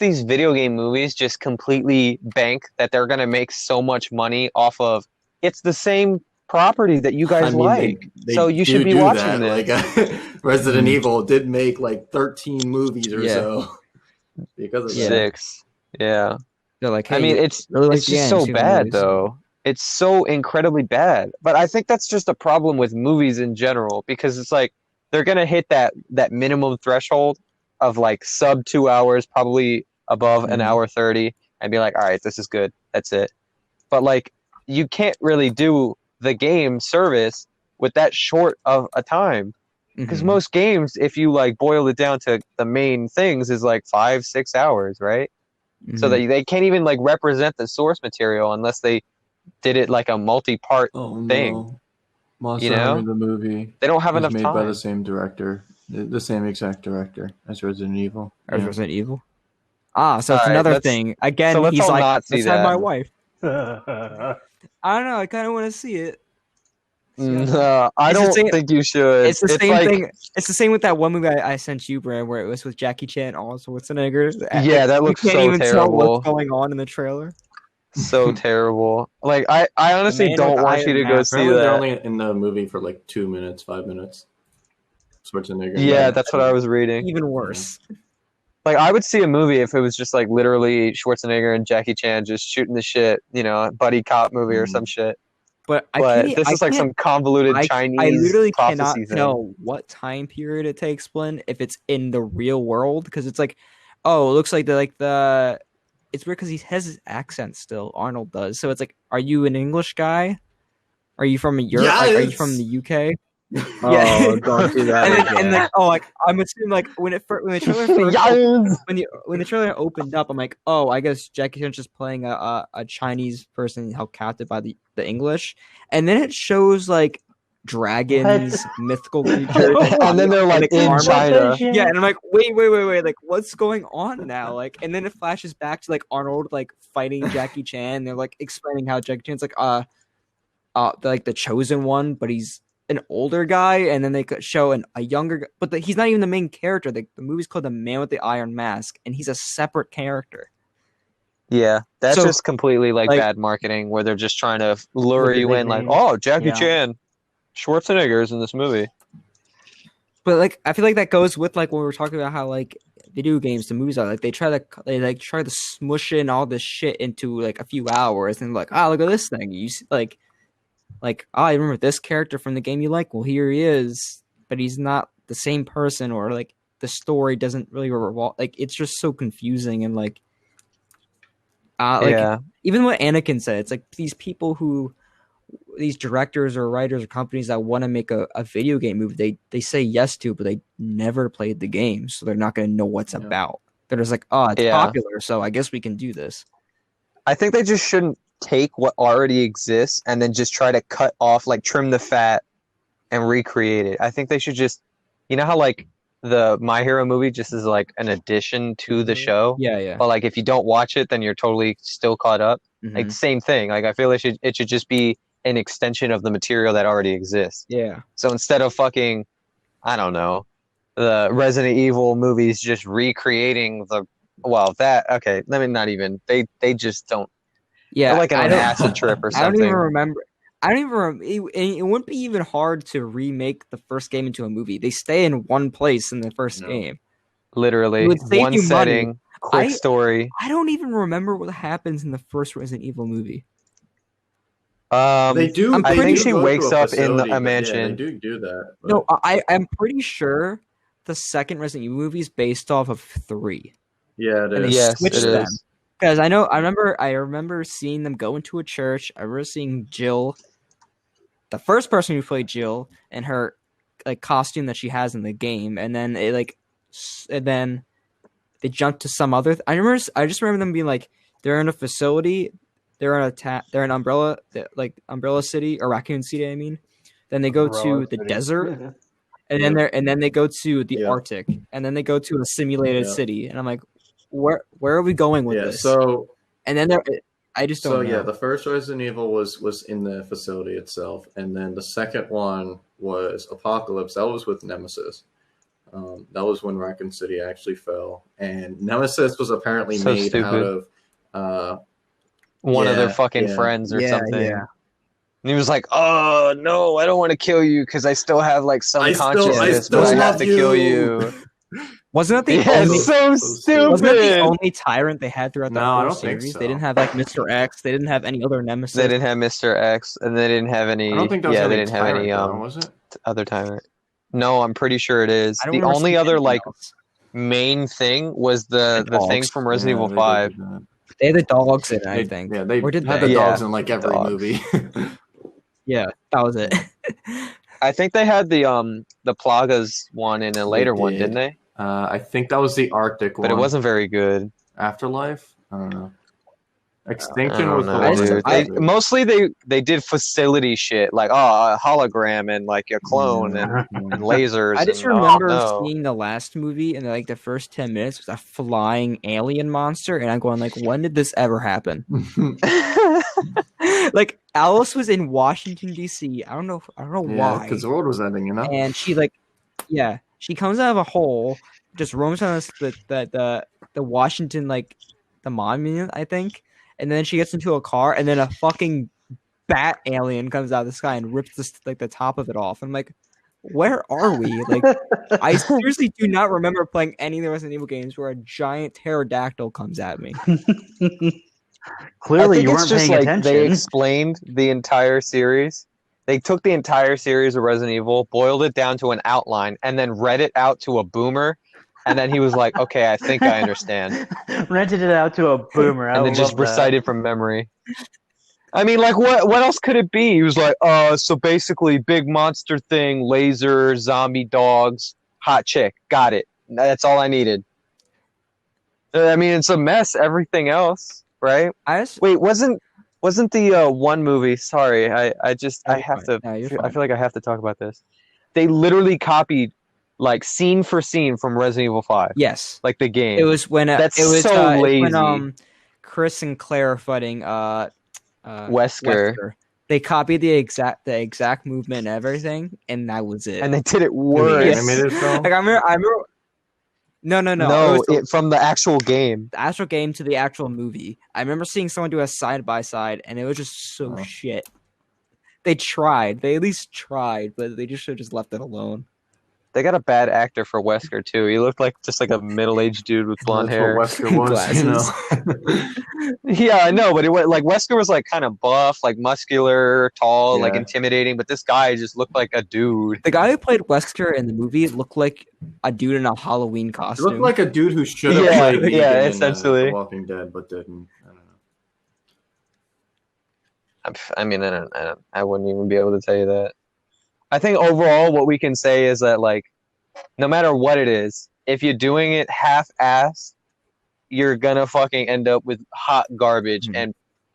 these video game movies just completely bank that they're gonna make so much money off of it's the same property that you guys like. they So you do should be do watching that. this. Like Resident Evil did make like 13 movies or Yeah. so because of that. 6. Yeah. they're like, hey, I mean, you it's really like it's the just game, so see the bad movies. though. It's so incredibly bad. But I think that's just a problem with movies in general because it's like they're gonna hit that minimum threshold of like sub 2 hours, probably above an Mhm. hour 30, and be like, all right, this is good. That's it. But like you can't really do the game service with that short of a time. Because Mhm. most games, if you like boil it down to the main things, is like 5-6 hours, right? So Mhm. they can't even like represent the source material unless they did it like a multi-part Oh thing. no, Monster You know? Hunter the movie They don't have was enough made by time. the same director, the same exact director as Resident Evil. Or Yeah. Resident Evil. So it's All right, another let's- thing. Again, so let's he's all like, not see let's have that. my wife. I don't know. I kind of want to see it. No, I It's the don't same- think you should. It's the same like, thing. It's the same with that one movie I sent you, Brad, where it was with Jackie Chan, also Schwarzenegger. Yeah, that looks you can't so even tell terrible. what's going on in the trailer. So terrible. Like I honestly Man don't with want you Iron to go Mask. see Apparently, they're that. only in the movie for like 2 minutes, 5 minutes. Schwarzenegger. Yeah, that's what I was reading. Even worse. Like I would see a movie if it was just like literally Schwarzenegger and Jackie Chan just shooting the shit, you know, buddy cop movie or some shit. But This is like some convoluted Chinese I literally cannot prophecy thing. tell what time period it takes place if it's in the real world because it's like, oh, it looks like the. It's weird because he has his accent still. Arnold does. So it's like, are you an English guy? Are you from Europe? Like, are you from the UK? Oh, don't do that and then like I'm assuming like when the trailer first when the trailer opened up, I'm like, oh, I guess Jackie Chan's just playing a Chinese person held captive by the English, and then it shows like dragons, mythical creatures, And then they're like in China. Yeah, and I'm like, wait, like what's going on now? Like, and then it flashes back to like Arnold like fighting Jackie Chan. They're like explaining how Jackie Chan's like like the chosen one, but he's an older guy, and then they could show a younger, but he's not even the main character. The movie's called The Man with the Iron Mask, and he's a separate character. Yeah, that's So, just completely like bad marketing where they're just trying to lure you in, like, oh, Jackie Chan, Schwarzenegger's in this movie. But like, I feel like that goes with like when we were talking about how like video games, the movies are like they try to smush in all this shit into like a few hours, and like, look at this thing, you see, like, I remember this character from the game you like. Well, here he is, but he's not the same person, or like the story doesn't really revolve. Like it's just so confusing and like even what Anakin said, it's like these people who these directors or writers or companies that want to make a video game movie, they say yes to, but they never played the game, so they're not going to know what's about. They're just like, oh, it's popular, so I guess we can do this. I think they just shouldn't take what already exists and then just try to cut off, like trim the fat and recreate it. I think they should just, you know how like the My Hero movie just is like an addition to the show? Yeah. But like if you don't watch it, then you're totally still caught up. Like the same thing. Like I feel it should just be an extension of the material that already exists. Yeah. So instead of fucking, I don't know, the Resident Evil movies just recreating let me not even. They just don't. Yeah. They're like an acid trip or something. I don't even remember. It wouldn't be even hard to remake the first game into a movie. They stay in one place in the first game. Literally, one setting, quick story. I don't even remember what happens in the first Resident Evil movie. They do. I think she wakes up in a mansion. Yeah, they do that. But... No, I'm pretty sure the second Resident Evil movie is based off of 3. Yeah, it is. And they switched them. Because I remember seeing them go into a church. I remember seeing Jill, the first person who played Jill, and her like costume that she has in the game, and then then they jumped to some other. I just remember them being like they're in a facility, they're in Umbrella City or Raccoon City. I mean, then they go to the desert, and then they go to the Arctic, and then they go to a simulated city, and I'm like, where are we going with this? So and then I just don't know. So the first Resident Evil was in the facility itself, and then the second one was Apocalypse. That was with Nemesis. That was when Raccoon City actually fell, and Nemesis was apparently made out of one of their fucking friends or something. Yeah. And he was like, "Oh no, I don't want to kill you because I still have like some consciousness, but I have to kill you." Wasn't that the only? So stupid. Wasn't that the only tyrant they had throughout the whole series? Think so. They didn't have like Mr. X. They didn't have any other nemesis. They didn't have Mr. X, and they didn't have any. I don't think that was they didn't have any was it? Other tyrant. No, I'm pretty sure it is. The only other main thing was the thing from Resident Evil 5. They had the dogs in it, I think. Yeah, they had the dogs in like every movie. Yeah, that was it. I think they had the Plagas one in a later one, didn't they? I think that was the Arctic one. But it wasn't very good. Afterlife? I don't know. Extinction was the one. Mostly they did facility shit, like a hologram and like a clone and lasers. I just remember seeing the last movie and like the first 10 minutes was a flying alien monster, and I'm going like, when did this ever happen? Like Alice was in Washington D.C. I don't know why. Because the world was ending, you know. And she she comes out of a hole, just roams on the Washington the monument, I think. And then she gets into a car, and then a fucking bat alien comes out of the sky and rips the top of it off. I'm like, where are we? Like, I seriously do not remember playing any of the Resident Evil games where a giant pterodactyl comes at me. Clearly, you weren't paying attention. They explained the entire series. They took the entire series of Resident Evil, boiled it down to an outline, and then read it out to a boomer. And then he was like, "Okay, I think I understand." Rented it out to a boomer, and then just recited from memory. I mean, like, what else could it be? He was like, so basically, big monster thing, laser, zombie dogs, hot chick. Got it. That's all I needed. I mean, it's a mess. Everything else, right? Wait, wasn't the one movie? Sorry, I have to. I feel like I have to talk about this. They literally copied, like, scene for scene from Resident Evil 5. Yes. Like the game. It was when that's so lazy. When Chris and Claire are fighting Wesker. They copied the exact movement and everything, and that was it. And they did it worse. Yes. Like I remember. No. No, from the actual game. The actual game to the actual movie. I remember seeing someone do a side by side, and it was just so shit. They tried. They at least tried, but they just should have just left it alone. They got a bad actor for Wesker too. He looked like just like a middle-aged dude with blonde hair. That's what Wesker was, you know. Yeah, I know, but Wesker was like kind of buff, like muscular, tall, like intimidating. But this guy just looked like a dude. The guy who played Wesker in the movie looked like a dude in a Halloween costume. He looked like a dude who should have played essentially in, Walking Dead, but didn't. I don't know. I mean, I wouldn't even be able to tell you that. I think overall, what we can say is that like, no matter what it is, if you're doing it half-assed, you're gonna fucking end up with hot garbage, and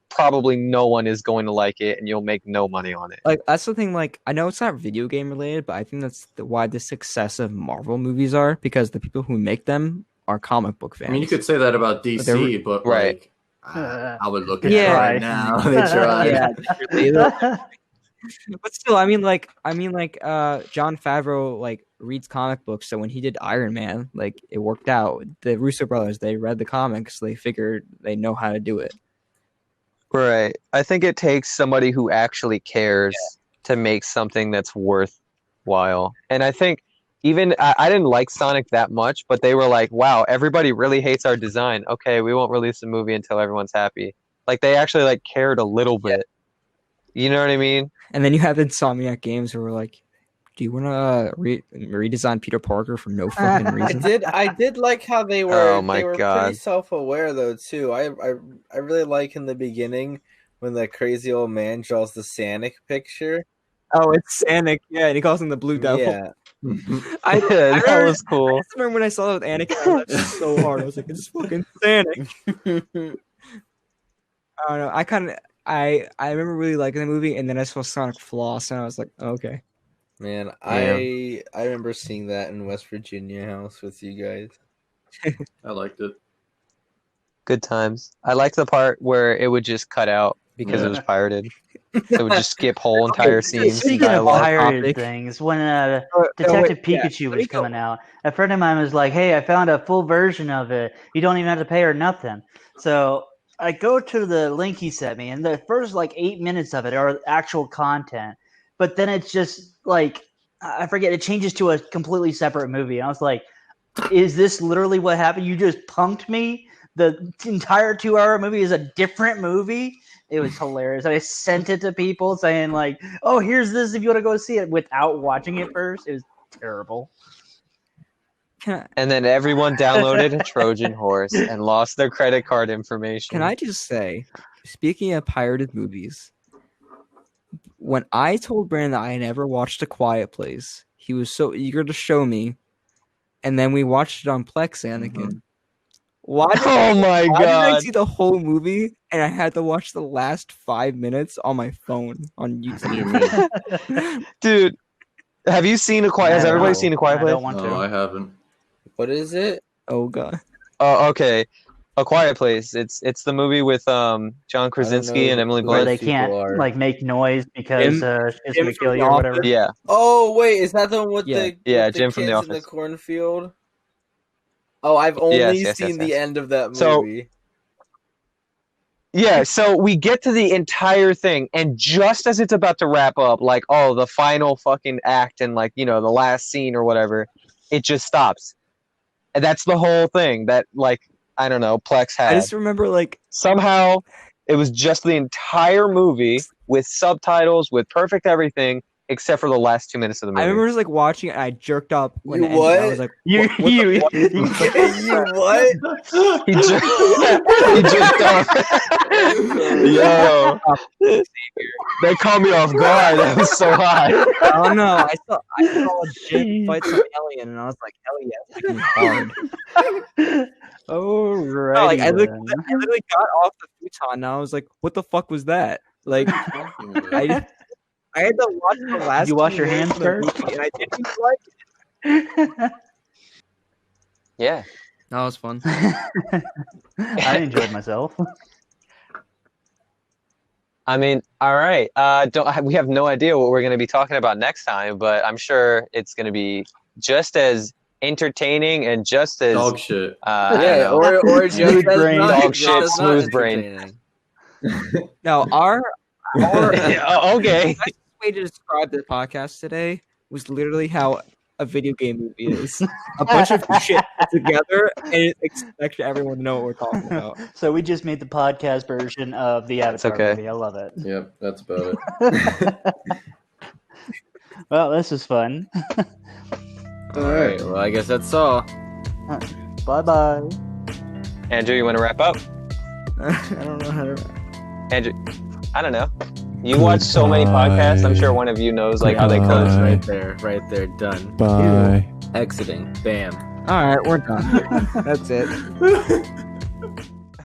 probably no one is going to like it, and you'll make no money on it. Like that's the thing. Like I know it's not video game related, but I think that's why the success of Marvel movies are, because the people who make them are comic book fans. I mean, you could say that about DC, but like, I would look at it right now. They tried. Yeah, but still, I mean, Jon Favreau like reads comic books, so when he did Iron Man, like it worked out. The Russo brothers, they read the comics, they figured they know how to do it. Right. I think it takes somebody who actually cares to make something that's worthwhile. And I think even I didn't like Sonic that much, but they were like, wow, everybody really hates our design. Okay, we won't release the movie until everyone's happy. Like they actually like cared a little bit. You know what I mean? And then you have Insomniac Games who were like, do you want to redesign Peter Parker for no fucking reason? I did like how they were. Oh my they were God. pretty self-aware though too. I really like in the beginning when the crazy old man draws the Sonic picture. Oh, it's Sonic, yeah, and he calls him the Blue Devil. Yeah, That was cool. I just remember when I saw that with Anakin, I laughed so hard. I was like, it's fucking Sonic. I don't know. I remember really liking the movie, and then I saw Sonic Floss, and I was like, okay. Man, I remember seeing that in West Virginia house with you guys. I liked it. Good times. I liked the part where it would just cut out because it was pirated. It would just skip whole entire scenes. Speaking of pirated things, when Detective Pikachu was coming out, a friend of mine was like, hey, I found a full version of it. You don't even have to pay or nothing. So I go to the link he sent me, and the first like 8 minutes of it are actual content. But then it's just like, I forget, it changes to a completely separate movie. And I was like, is this literally what happened? You just punked me? The entire 2-hour movie is a different movie? It was hilarious. I sent it to people saying like, oh, here's this if you want to go see it, without watching it first. It was terrible. And then everyone downloaded a Trojan horse and lost their credit card information. Can I just say, speaking of pirated movies, when I told Brandon that I never watched A Quiet Place, he was so eager to show me, and then we watched it on Plex, Anakin. Why did I see the whole movie, and I had to watch the last 5 minutes on my phone on YouTube? Dude, have you seen A Quiet? Has everybody seen A Quiet Place? No, I haven't. What is it? Oh god. Oh, okay. A Quiet Place. It's the movie with John Krasinski and Emily Where Blunt. they can't like make noise because she's gonna kill you or whatever. Yeah. Oh wait, is that the one with Jim the from The kids Office in the cornfield? Oh, I've only seen the end of that movie. So we get to the entire thing, and just as it's about to wrap up, like, oh, the final fucking act and like, you know, the last scene or whatever, it just stops. And that's the whole thing that, like, I don't know, Plex had. I just remember, like, somehow it was just the entire movie with subtitles, with perfect everything, except for the last 2 minutes of the movie. I remember just like watching it, and I jerked up when it ended. What? I was like, you what? He jerked up. Yo, they caught me off guard. That was so high. Oh no, I saw a Jake fight some alien, and I was like, hell yeah, hard. Oh right. No, like I literally got off the futon, and I was like, what the fuck was that? Like, I had to watch the last. Did you wash your hands first? And I didn't like it. Yeah, that was fun. I enjoyed myself. I mean, all right. We have no idea what we're going to be talking about next time, but I'm sure it's going to be just as entertaining and just as dog shit. Or just smooth brain, dog shit, smooth brain. No, our okay. The best way to describe the podcast today was literally how a video game movie is. A bunch of shit together and expect everyone to know what we're talking about. So we just made the podcast version of the Avatar movie. I love it. Yep, that's about it. Well, this is fun. All right. Well, I guess that's all. Bye-bye. Andrew, you want to wrap up? I don't know how to. Andrew. I don't know. You watch so many podcasts. I'm sure one of you knows like how they close. Right there, done. Bye. Exiting. Bam. All right, we're done. That's it.